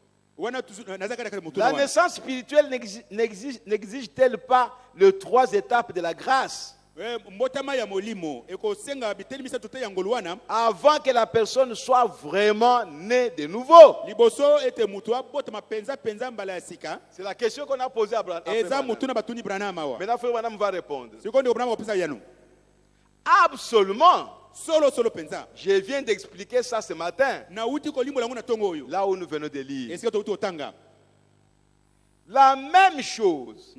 La naissance spirituelle n'exige-t-elle pas les 3 étapes de la grâce avant que la personne soit vraiment née de nouveau? C'est la question qu'on a posée à Branham. Maintenant, Frère Branham va répondre. Absolument. Je viens d'expliquer ça ce matin, là où nous venons de lire. La même chose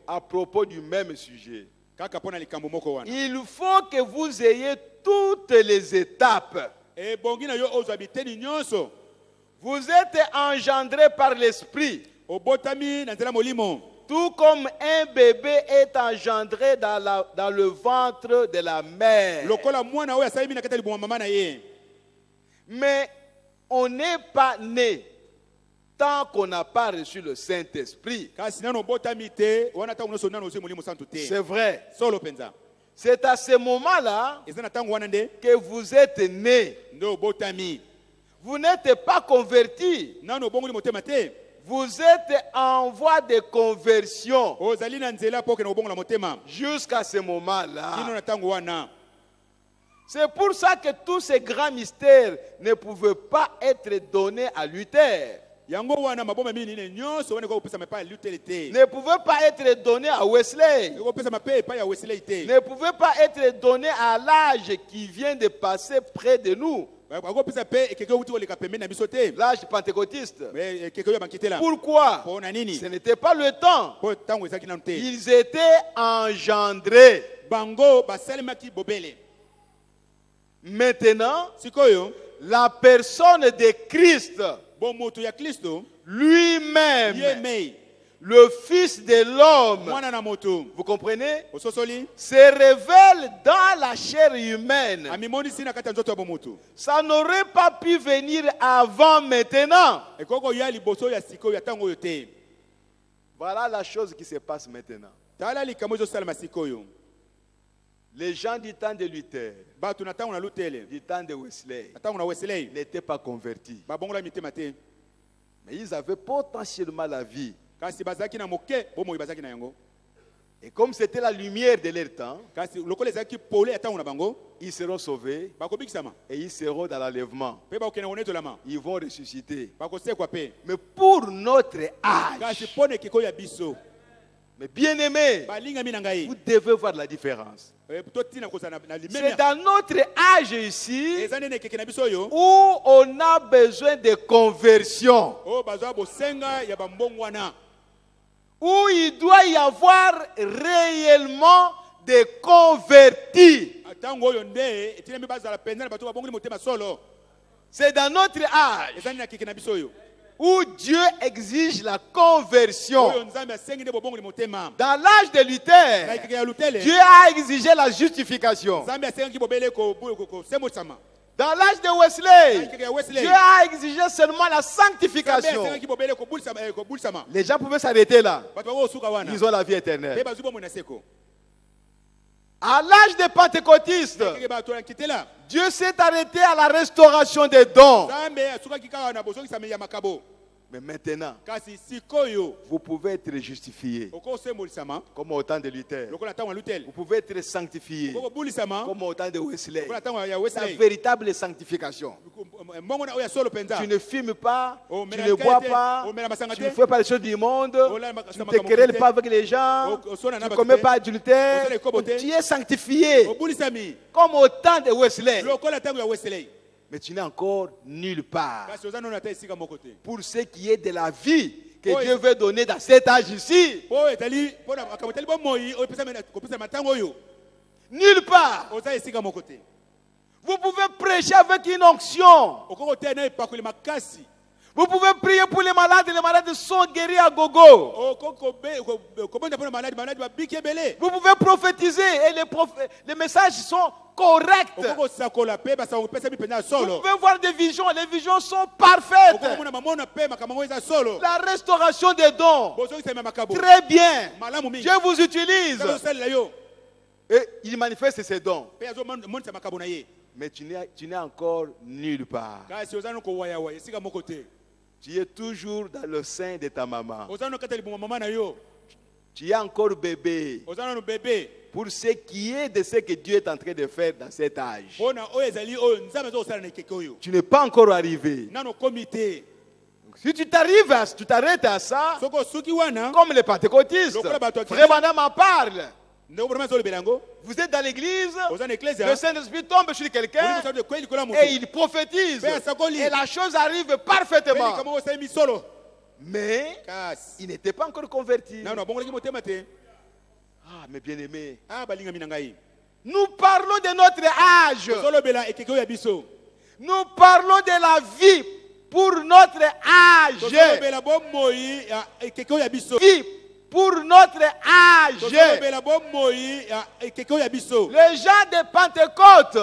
à propos du même sujet. Il faut que vous ayez toutes les étapes. Vous êtes engendrés par l'esprit, tout comme un bébé est engendré dans le ventre de la mère. Mais on n'est pas né tant qu'on n'a pas reçu le Saint-Esprit. C'est vrai. C'est à ce moment-là que vous êtes nés. Vous n'êtes pas convertis. Vous êtes en voie de conversion jusqu'à ce moment-là. C'est pour ça que tous ces grands mystères ne pouvaient pas être donnés à Luther. Ne pouvaient pas être donnés à Wesley. Ne pouvaient pas être donnés à l'âge qui vient de passer près de nous. L'âge pentecôtiste. Pourquoi? Ce n'était pas le temps. Ils étaient engendrés. Maintenant, la personne de Christ lui-même, le Fils de l'homme, vous comprenez, se révèle dans la chair humaine. Ça n'aurait pas pu venir avant maintenant. Voilà la chose qui se passe maintenant. Les gens du temps de Luther, du temps de Wesley, n'étaient pas convertis. Mais ils avaient potentiellement la vie. Et comme c'était la lumière de leur temps, ils seront sauvés et ils seront dans l'enlèvement. Ils vont ressusciter. Mais pour notre âge, Mais bien aimé, vous devez voir la différence. C'est dans notre âge ici où on a besoin de conversion. Où il doit y avoir réellement des convertis. C'est dans notre âge où Dieu exige la conversion. Dans l'âge de Luther, Dieu a exigé la justification. Dans l'âge de Wesley, Dieu a exigé seulement la sanctification. Les gens pouvaient s'arrêter là. Ils ont la vie éternelle. À l'âge des pentecôtistes, Dieu s'est arrêté à la restauration des dons. Mais maintenant, vous pouvez être justifié comme au temps de Luther. Vous pouvez être sanctifié comme au temps de Wesley. La véritable sanctification. Tu ne fumes pas, tu ne bois pas, tu ne fais pas les choses du monde, tu ne te querelles pas avec les gens, tu ne commets pas adultère, tu es sanctifié comme au temps de Wesley. Mais tu n'es encore nulle part. Pour ce qui est de la vie que Dieu veut donner dans cet âge ici, nulle part. Vous pouvez prêcher avec une onction. Vous pouvez prier pour les malades sont guéris à gogo. Vous pouvez prophétiser et les messages sont corrects. Vous pouvez voir des visions, les visions sont parfaites. La restauration des dons, très bien. Dieu vous utilise. Et il manifeste ses dons. Mais tu n'es encore nulle part. Tu es toujours dans le sein de ta maman. Tu es encore bébé. Pour ce qui est de ce que Dieu est en train de faire dans cet âge. Tu n'es pas encore arrivé. Si tu t'arrêtes à ça, comme les pentecôtistes, Frère Branham en parle. Vous êtes dans l'église, le Saint-Esprit tombe sur quelqu'un et il prophétise. Et la chose arrive parfaitement. Mais il n'était pas encore converti. Ah, mais bien aimé, nous parlons de notre âge. Nous parlons de la vie pour notre âge. Vie pour notre âge. Les gens de Pentecôte,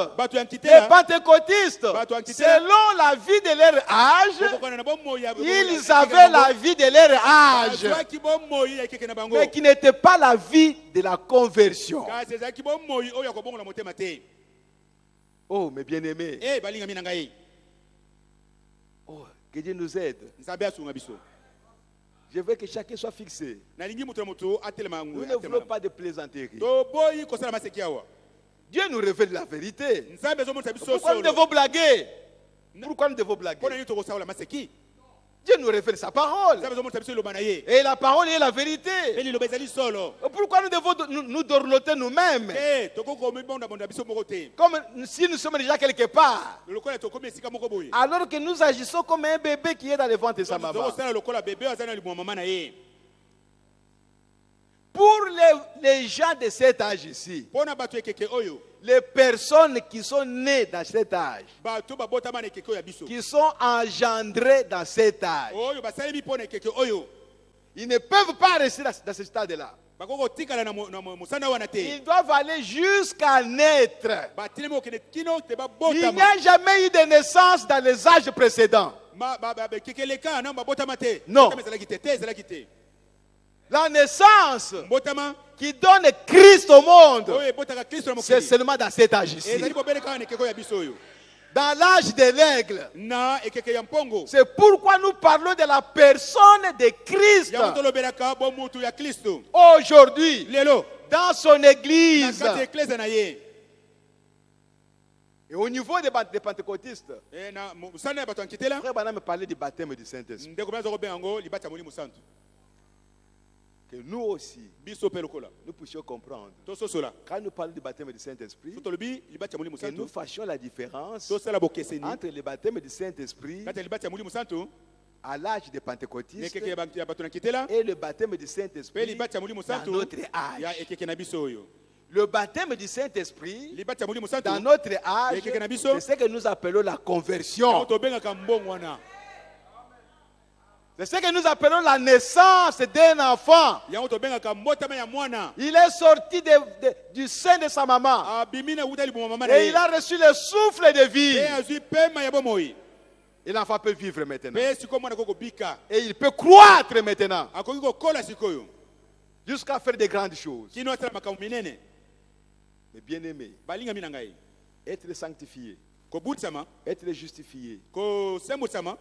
les pentecôtistes, selon la vie de leur âge, ils avaient la vie de leur âge, mais qui n'était pas la vie de la conversion. Oh, mes bien-aimés. Oh, que Dieu nous aide. Je veux que chacun soit fixé. Nous ne voulons pas de plaisanterie. Dieu nous révèle la vérité. Pourquoi nous devons blaguer? Pourquoi nous devons blaguer? Dieu nous révèle sa parole. Et la parole est la vérité. Pourquoi nous devons nous dorloter nous-mêmes? Comme si nous sommes déjà quelque part. Alors que nous agissons comme un bébé qui est dans le ventre de sa maman. Pour les gens de cet âge ici, les personnes qui sont nées dans cet âge, qui sont engendrées dans cet âge, ils ne peuvent pas rester dans ce stade-là. Ils doivent aller jusqu'à naître. Il n'y a jamais eu de naissance dans les âges précédents. Non. La naissance qui donne Christ au monde, c'est seulement dans cet âge ici. Dans l'âge de l'aigle. C'est pourquoi nous parlons de la personne de Christ. Aujourd'hui, dans son église. Et au niveau des pentecôtistes, Frère Branham me parlait du baptême du Saint-Esprit. que nous aussi, nous puissions comprendre. Quand nous parlons du baptême du Saint-Esprit, que nous fassions la différence entre le baptême du Saint-Esprit à l'âge des pentecôtistes et le baptême du Saint-Esprit dans notre âge. Le baptême du Saint-Esprit dans notre âge, c'est ce que nous appelons la conversion. C'est ce que nous appelons la naissance d'un enfant. Il est sorti du sein de sa maman. Et il a reçu le souffle de vie. Et l'enfant peut vivre maintenant. Et il peut croître maintenant. Jusqu'à faire de grandes choses. Mais bien aimé, être sanctifié, être justifié,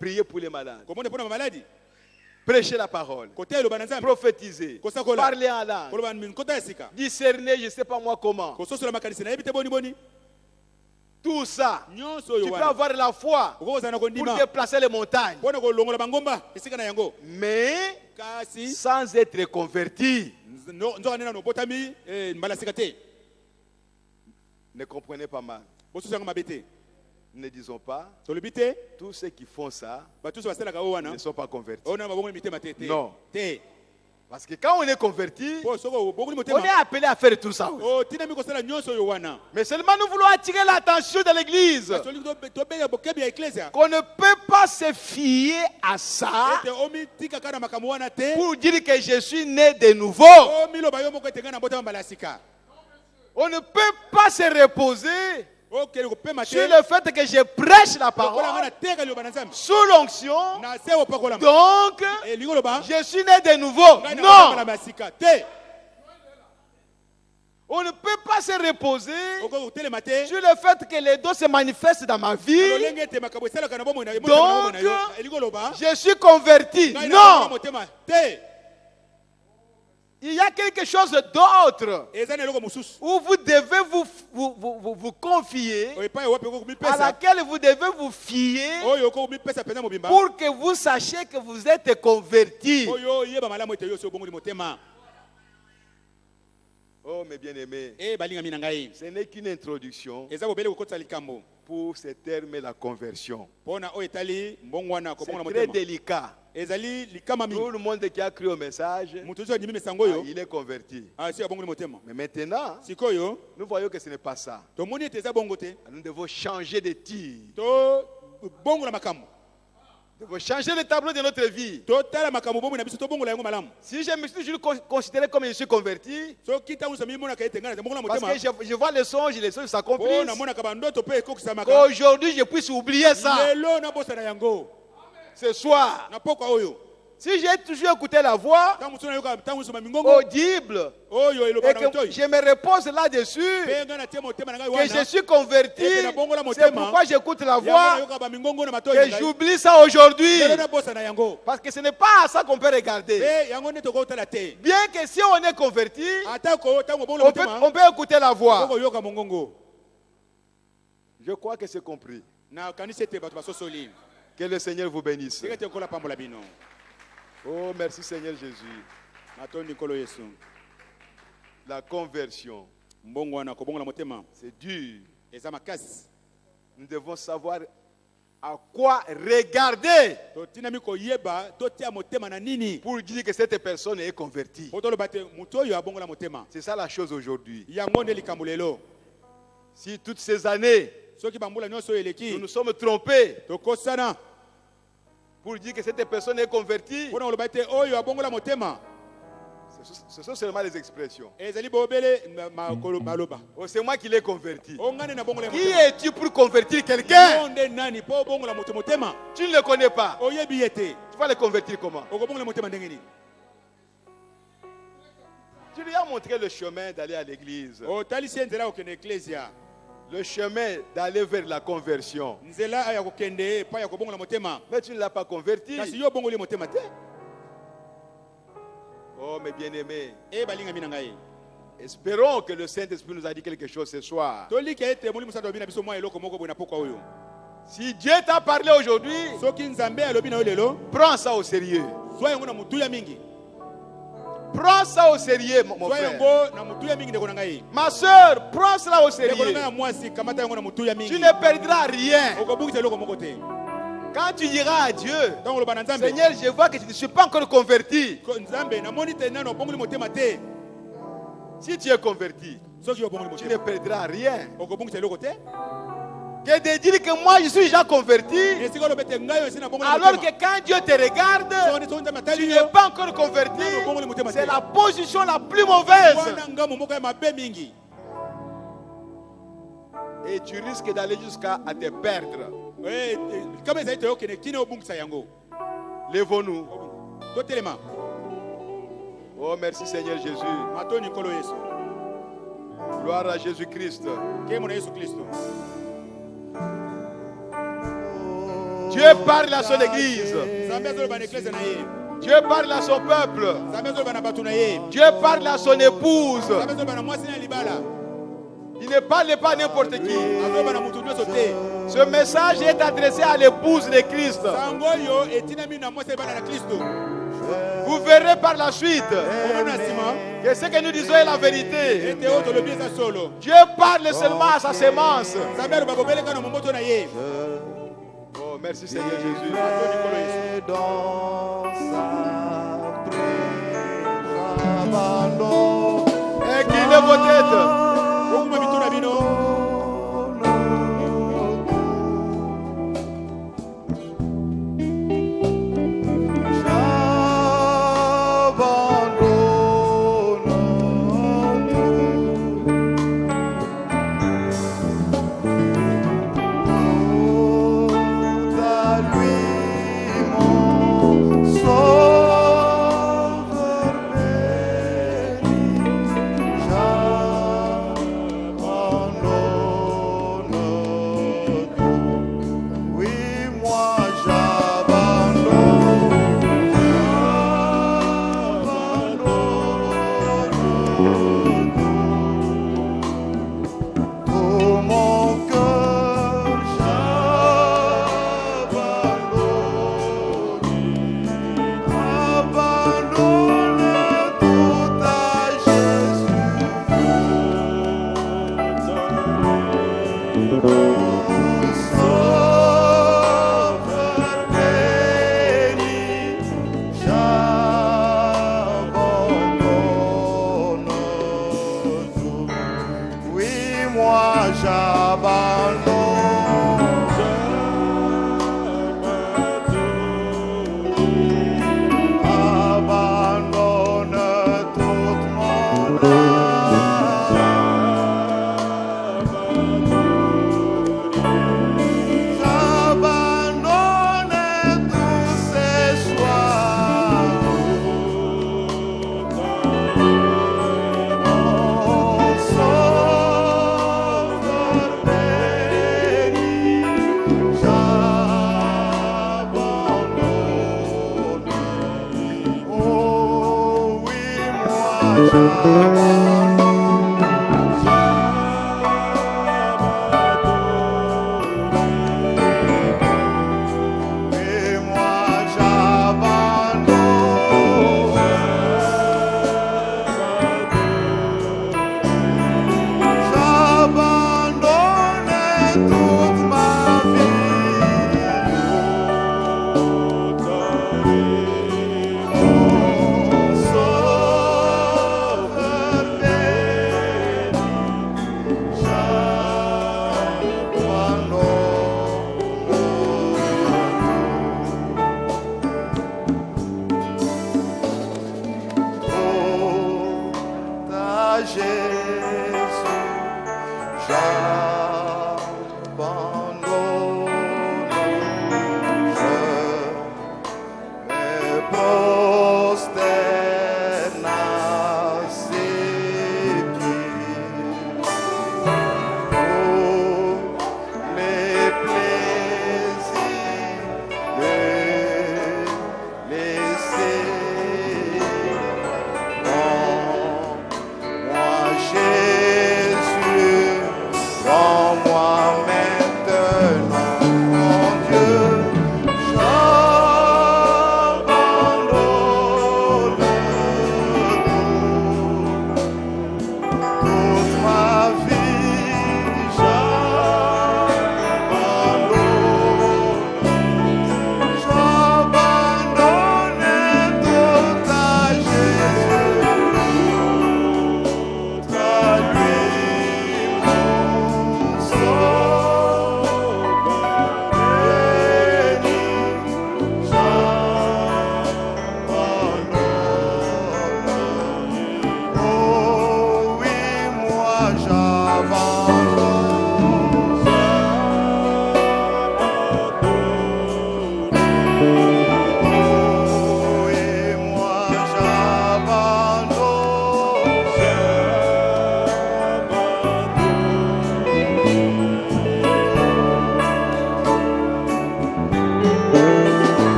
prier pour les malades, prêcher la parole, prophétiser, parler en langue, discerner, je ne sais pas moi comment. Tout ça, tu peux avoir la foi pour déplacer les montagnes. Mais sans être converti. Ne comprenez pas mal. Ne disons pas tous ceux qui font ça ne sont pas convertis. Non. Parce que quand on est converti, on est appelé à faire tout ça. Mais seulement nous voulons attirer l'attention de l'Église qu'on ne peut pas se fier à ça pour dire que je suis né de nouveau. On ne peut pas se reposer sur le fait que je prêche la parole sous l'onction, donc je suis né de nouveau. Non. On ne peut pas se reposer sur le fait que les dons se manifestent dans ma vie, donc je suis converti. Non. Il y a quelque chose d'autre où vous devez vous confier, à laquelle vous devez vous fier pour que vous sachiez que vous êtes convertis. Oh mes bien-aimés, ce n'est qu'une introduction pour ce terme la conversion. C'est très délicat. Tout le monde qui a cru au message, il est converti. Mais maintenant, nous voyons que ce n'est pas ça. Nous devons changer de tir. Nous devons changer le tableau de notre vie. Si je me suis toujours considéré comme je suis converti, parce que je vois les songes s'accomplissent, qu'aujourd'hui je puisse oublier ça. Ce soir, si j'ai toujours écouté la voix audible et que je me repose là-dessus, que je suis converti, c'est pourquoi j'écoute la voix et j'oublie ça aujourd'hui. Parce que ce n'est pas à ça qu'on peut regarder. Bien que si on est converti, on peut écouter la voix. Je crois que c'est compris. Que le Seigneur vous bénisse. Oh, merci Seigneur Jésus. La conversion, c'est dur. Nous devons savoir à quoi regarder pour dire que cette personne est convertie. C'est ça la chose aujourd'hui. Si toutes ces années, nous nous sommes trompés pour dire que cette personne est convertie, ce sont seulement les expressions. Oh, c'est moi qui l'ai converti. Qui es-tu pour convertir quelqu'un? Tu ne le connais pas. Tu vas le convertir comment? Tu lui as montré le chemin d'aller à l'église. Le chemin d'aller vers la conversion. Mais tu ne l'as pas converti. Oh mes bien-aimés, espérons que le Saint-Esprit nous a dit quelque chose ce soir. Si Dieu t'a parlé aujourd'hui, prends ça au sérieux. Prends ça au sérieux, mon frère. Ma soeur, prends cela au sérieux. Tu ne perdras rien. Quand tu diras à Dieu, Seigneur, je vois que je ne suis pas encore converti. Si tu es converti, tu ne perdras rien. Que de dire que moi je suis déjà converti, alors que quand Dieu te regarde, tu n'es pas encore converti, c'est la position la plus mauvaise. Et tu risques d'aller jusqu'à te perdre. Lèvons-nous. Oh, merci Seigneur Jésus. Gloire à Jésus-Christ. Dieu parle à son église. Dieu parle à son peuple. Dieu parle à son épouse. Il ne parle pas à n'importe qui. Ce message est adressé à l'épouse de Christ. Vous verrez par la suite que ce que nous disons est la vérité. Dieu parle seulement à sa sémence. Oh, merci Seigneur Jésus. Dans sa présence, inclinez vos têtes.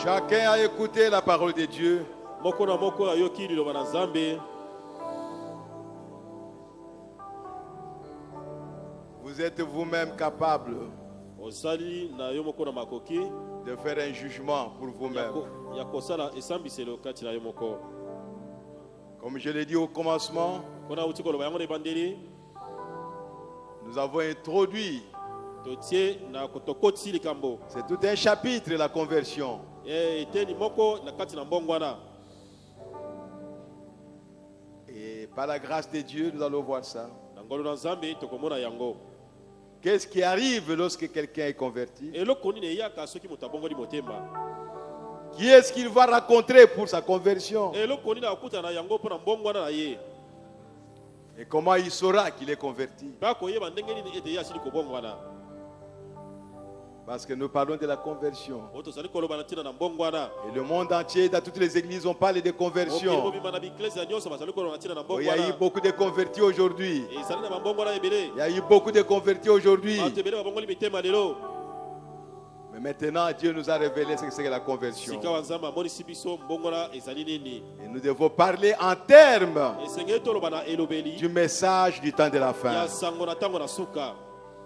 Chacun a écouté la parole de Dieu. Vous êtes vous-même capable de faire un jugement pour vous-même. Comme je l'ai dit au commencement, nous avons introduit, c'est tout un chapitre, la conversion. Et par la grâce de Dieu, nous allons voir ça. Qu'est-ce qui arrive lorsque quelqu'un est converti? Qui est-ce qu'il va rencontrer pour sa conversion? Et comment il saura qu'il est converti? Parce que nous parlons de la conversion. Et le monde entier, dans toutes les églises, on parle de conversion. Il y a eu beaucoup de convertis aujourd'hui. Il y a eu beaucoup de convertis aujourd'hui. Mais maintenant, Dieu nous a révélé ce que c'est la conversion. Et nous devons parler en termes du message du temps de la fin.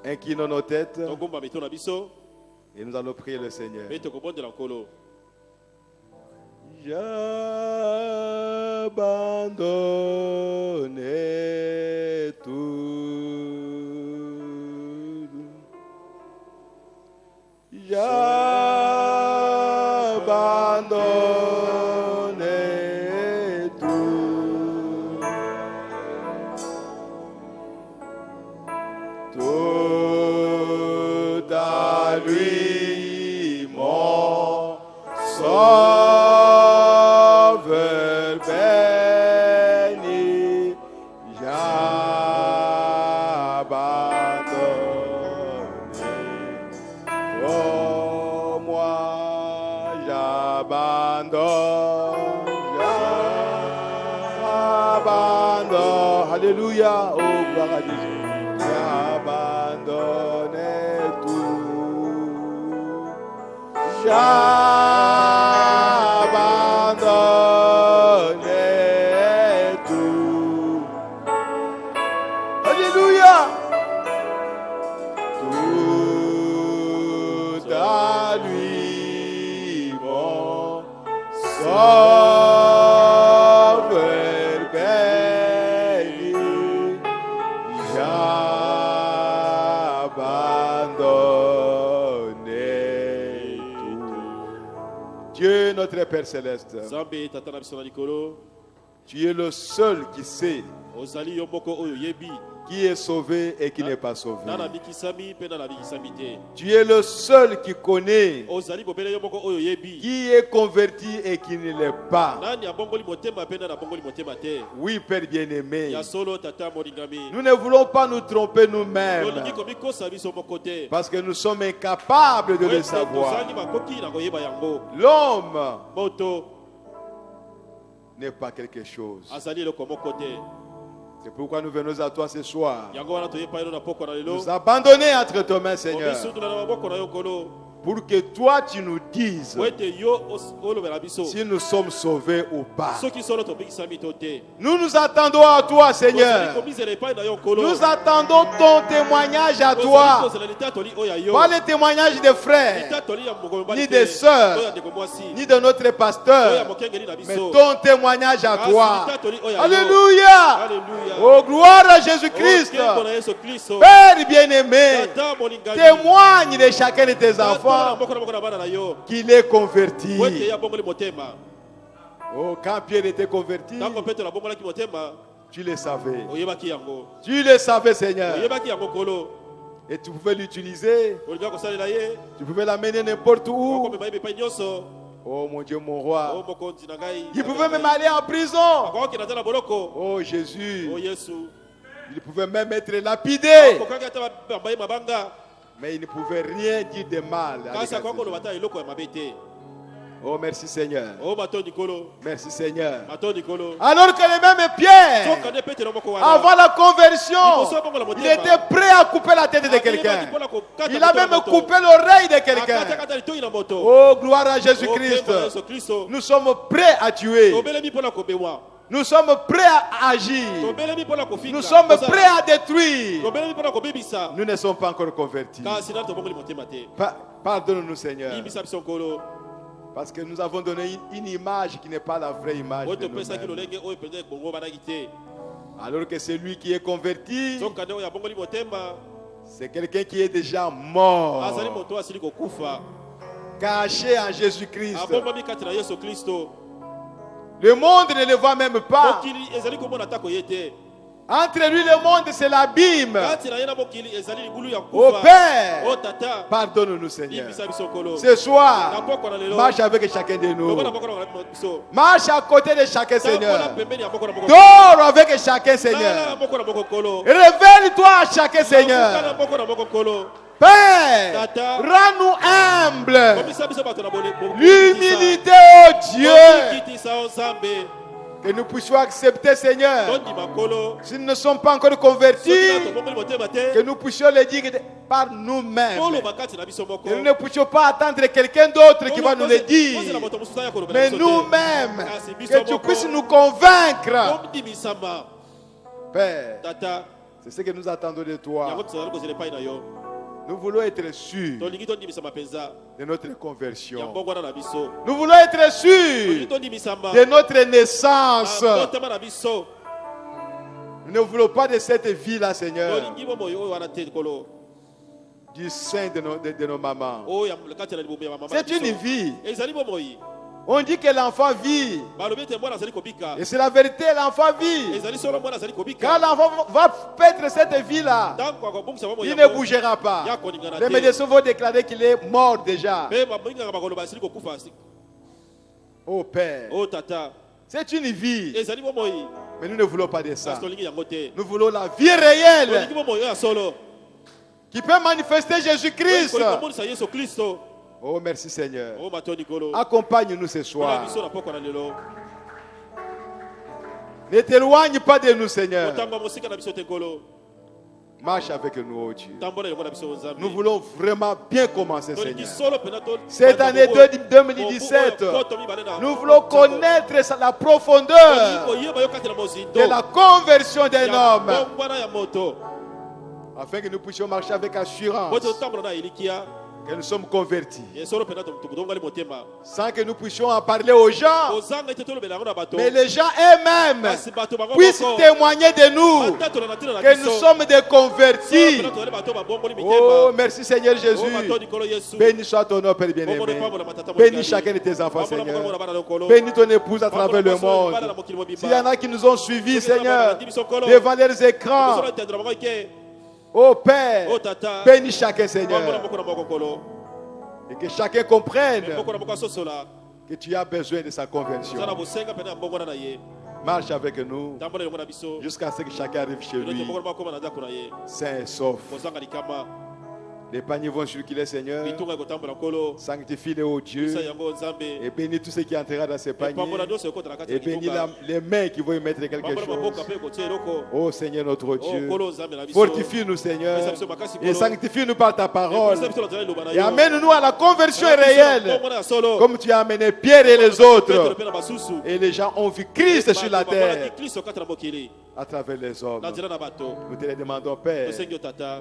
Inclinons nos têtes. Et nous allons prier le Seigneur. J'abandonne tout. J'abandonne tout. Tout à lui, mon Sauveur béni, j'abandonne. Oh, moi, j'abandonne, j'abandonne. Alléluia, oh, gloire à Jésus. J'abandonne tout. J'abandonne tout. Alléluia. Tout à lui, mon Sauveur béni, j'abandonne tout. Dieu notre Père Céleste, tu es le seul qui sait qui est sauvé et qui n'est pas sauvé. Tu es le seul qui connaît qui est converti et qui ne l'est pas. Oui, Père bien-aimé, nous ne voulons pas nous tromper nous-mêmes parce que nous sommes incapables de le savoir. L'homme n'est pas quelque chose. C'est pourquoi nous venons à toi ce soir. Nous abandonner entre tes mains, Seigneur, pour que toi tu nous dises si nous sommes sauvés ou pas. Nous nous attendons à toi, Seigneur. Nous attendons ton témoignage à toi. Pas le témoignage des frères, ni des sœurs, ni de notre pasteur, mais ton témoignage à toi. Alléluia. Oh, gloire à Jésus-Christ. Père bien-aimé, témoigne de chacun de tes enfants qu'il est converti. Oh, quand Pierre était converti, tu le savais. Tu le savais, Seigneur. Et tu pouvais l'utiliser. Tu pouvais l'amener n'importe où. Oh mon Dieu, mon roi. Il pouvait même aller en prison. Oh Jésus. Il pouvait même être lapidé. Mais il ne pouvait rien dire de mal. Oh, merci Seigneur. Oh, bateau Nicolo. Merci Seigneur. Bateau Nicolo. Alors que le même Pierre, avant la conversion, il était prêt à couper la tête de quelqu'un. Il a même coupé l'oreille de quelqu'un. Oh, gloire à Jésus-Christ. Nous sommes prêts à tuer. Nous sommes prêts à agir. Nous sommes prêts à détruire. Nous ne sommes pas encore convertis. Pardonne-nous, Seigneur. Parce que nous avons donné une image qui n'est pas la vraie image de nous-mêmes. Alors que celui qui est converti, c'est quelqu'un qui est déjà mort, caché en Jésus-Christ. Le monde ne le voit même pas. Entre lui et le monde, c'est l'abîme. Oh Père, pardonne-nous Seigneur. Ce soir, marche avec chacun de nous. Marche à côté de chacun, Seigneur. Dors avec chacun, Seigneur. Révèle-toi à chacun, Seigneur. Père, rends-nous humbles. L'humilité, oh Dieu. Que nous puissions accepter, Seigneur, si nous ne sommes pas encore convertis, que nous puissions le dire par nous-mêmes. Que nous ne puissions pas attendre quelqu'un d'autre qui va nous le dire, mais nous-mêmes, que tu puisses nous convaincre. Père, c'est ce que nous attendons de toi. Nous voulons être sûrs de notre conversion. Nous voulons être sûrs de notre naissance. Nous ne voulons pas de cette vie-là, Seigneur, du sein de nos mamans. C'est une vie. On dit que l'enfant vit. Et c'est la vérité, l'enfant vit. Quand l'enfant va perdre cette vie-là, il ne bougera pas. Les médecins vont déclarer qu'il est mort déjà. Oh Père, c'est une vie. Mais nous ne voulons pas de ça. Nous voulons la vie réelle qui peut manifester Jésus-Christ. Oh, merci Seigneur. Accompagne-nous ce soir. Ne t'éloigne pas de nous, Seigneur. Marche avec nous, oh Dieu. Nous voulons vraiment bien commencer, Seigneur. Cette année 2017, nous voulons connaître la profondeur de la conversion d'un homme, afin que nous puissions marcher avec assurance que nous sommes convertis, sans que nous puissions en parler aux gens, mais les gens eux-mêmes puissent témoigner de nous que nous sommes des convertis. Oh, merci Seigneur Jésus. Béni soit ton nom, Père bien-aimé. Bénis chacun de tes enfants, Seigneur. Bénis ton épouse à travers le monde. S'il y en a qui nous ont suivis, Seigneur, devant leurs écrans, oh Père, bénis chacun, Seigneur. Et que chacun comprenne que tu as besoin de sa conversion. Marche avec nous jusqu'à ce que chacun arrive chez lui, sain et sauf. Les paniers vont circuler, Seigneur. Sanctifie-les, ô Dieu. Et bénis tous ceux qui entreront dans ces paniers. Et bénis les mains qui vont y mettre quelque chose. Ô Seigneur notre Dieu, fortifie-nous, Seigneur. Et sanctifie-nous par ta parole. Et amène-nous à la conversion réelle. Comme tu as amené Pierre et les autres. Et les gens ont vu Christ sur la terre à travers les hommes. Nous te le demandons, Père,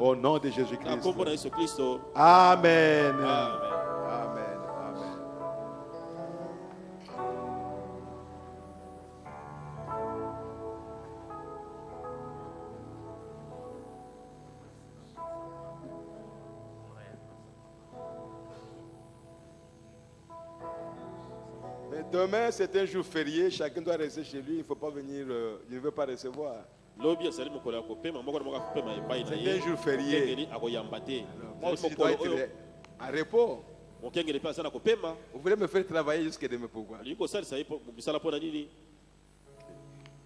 au nom de Jésus-Christ. Amen. Amen. Amen. Mais demain, c'est un jour férié. Chacun doit rester chez lui. Il ne faut pas venir. Il ne veut pas recevoir. C'est un jour férié. Moi aussi, je dois être à repos. Vous voulez me faire travailler jusqu'à demain, pourquoi?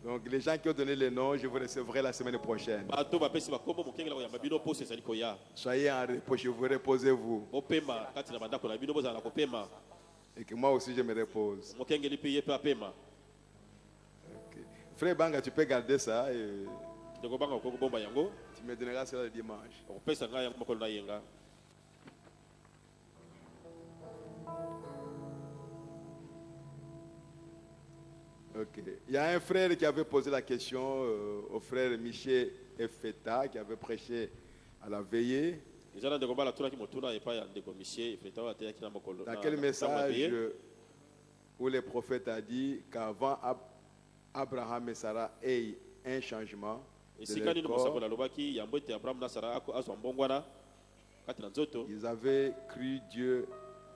Donc, les gens qui ont donné les noms, je vous recevrai la semaine prochaine. Soyez en repos, je vous reposez-vous. Et que moi aussi je me repose. Okay. Frère Banga, tu peux garder ça et tu me donneras cela le dimanche. Ok. Il y a un frère qui avait posé la question au frère Michel Efeta qui avait prêché à la veillée. Dans quel message où le prophète a dit qu'avant Abraham et Sarah aient un changement de leur corps, ils avaient cru Dieu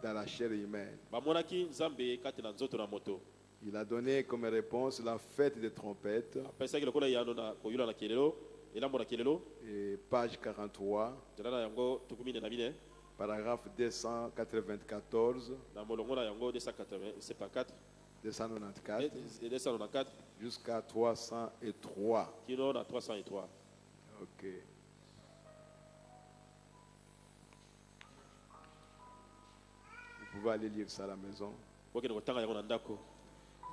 dans la chair humaine. Il a donné comme réponse la fête des trompettes. Et page 43, paragraphe 294, 294 jusqu'à 303. Ok. Vous pouvez aller lire ça à la maison.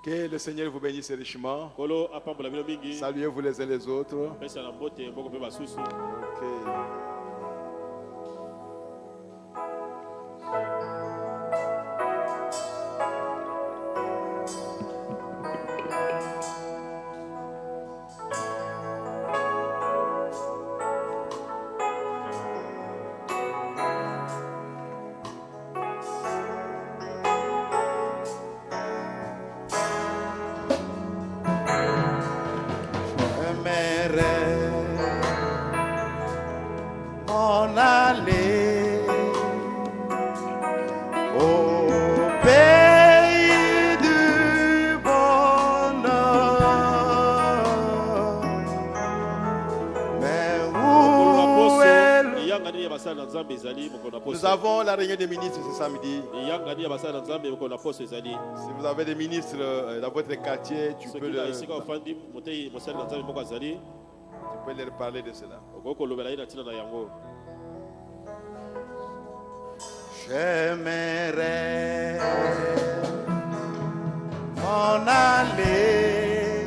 Que le Seigneur vous bénisse richement. Saluez-vous les uns les autres. Ok. Nous avons la réunion des ministres ce samedi. Si vous avez des ministres dans votre quartier, tu peux leur parler de cela. J'aimerais m'en aller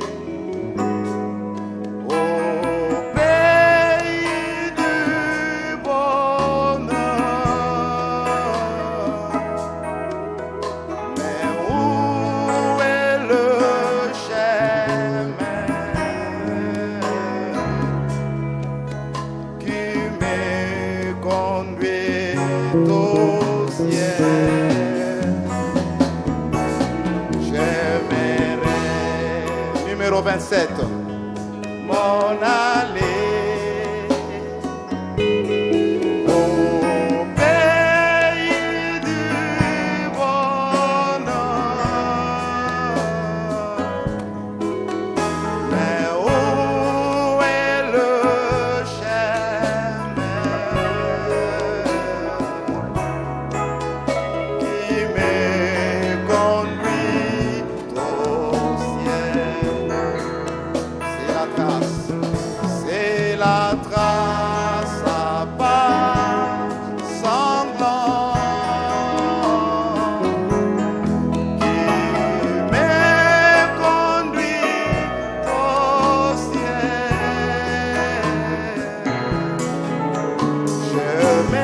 numéro 27. M'en aller au pays du bonheur. Mais où est le chemin qui me conduit au ciel? C'est la trace à pas sanglant qui me conduit au ciel. Je me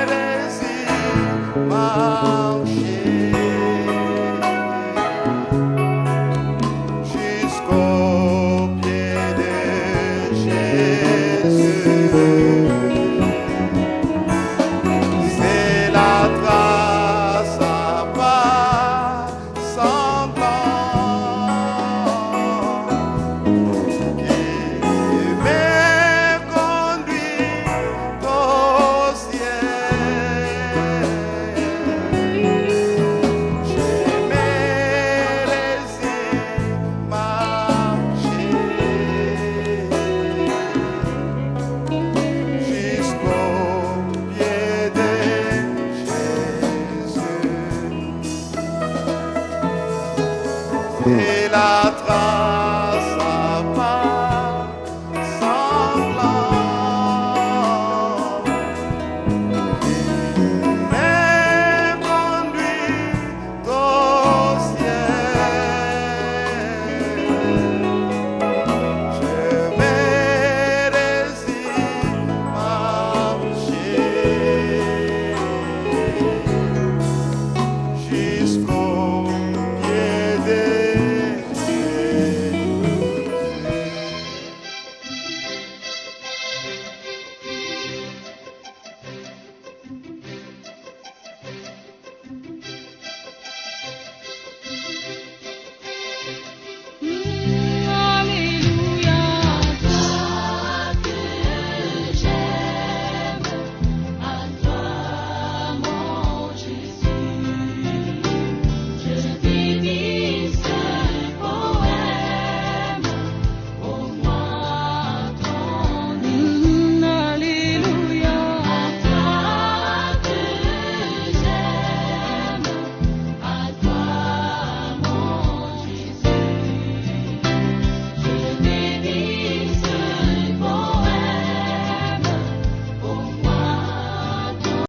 résigne marcher jusqu'au et la trace.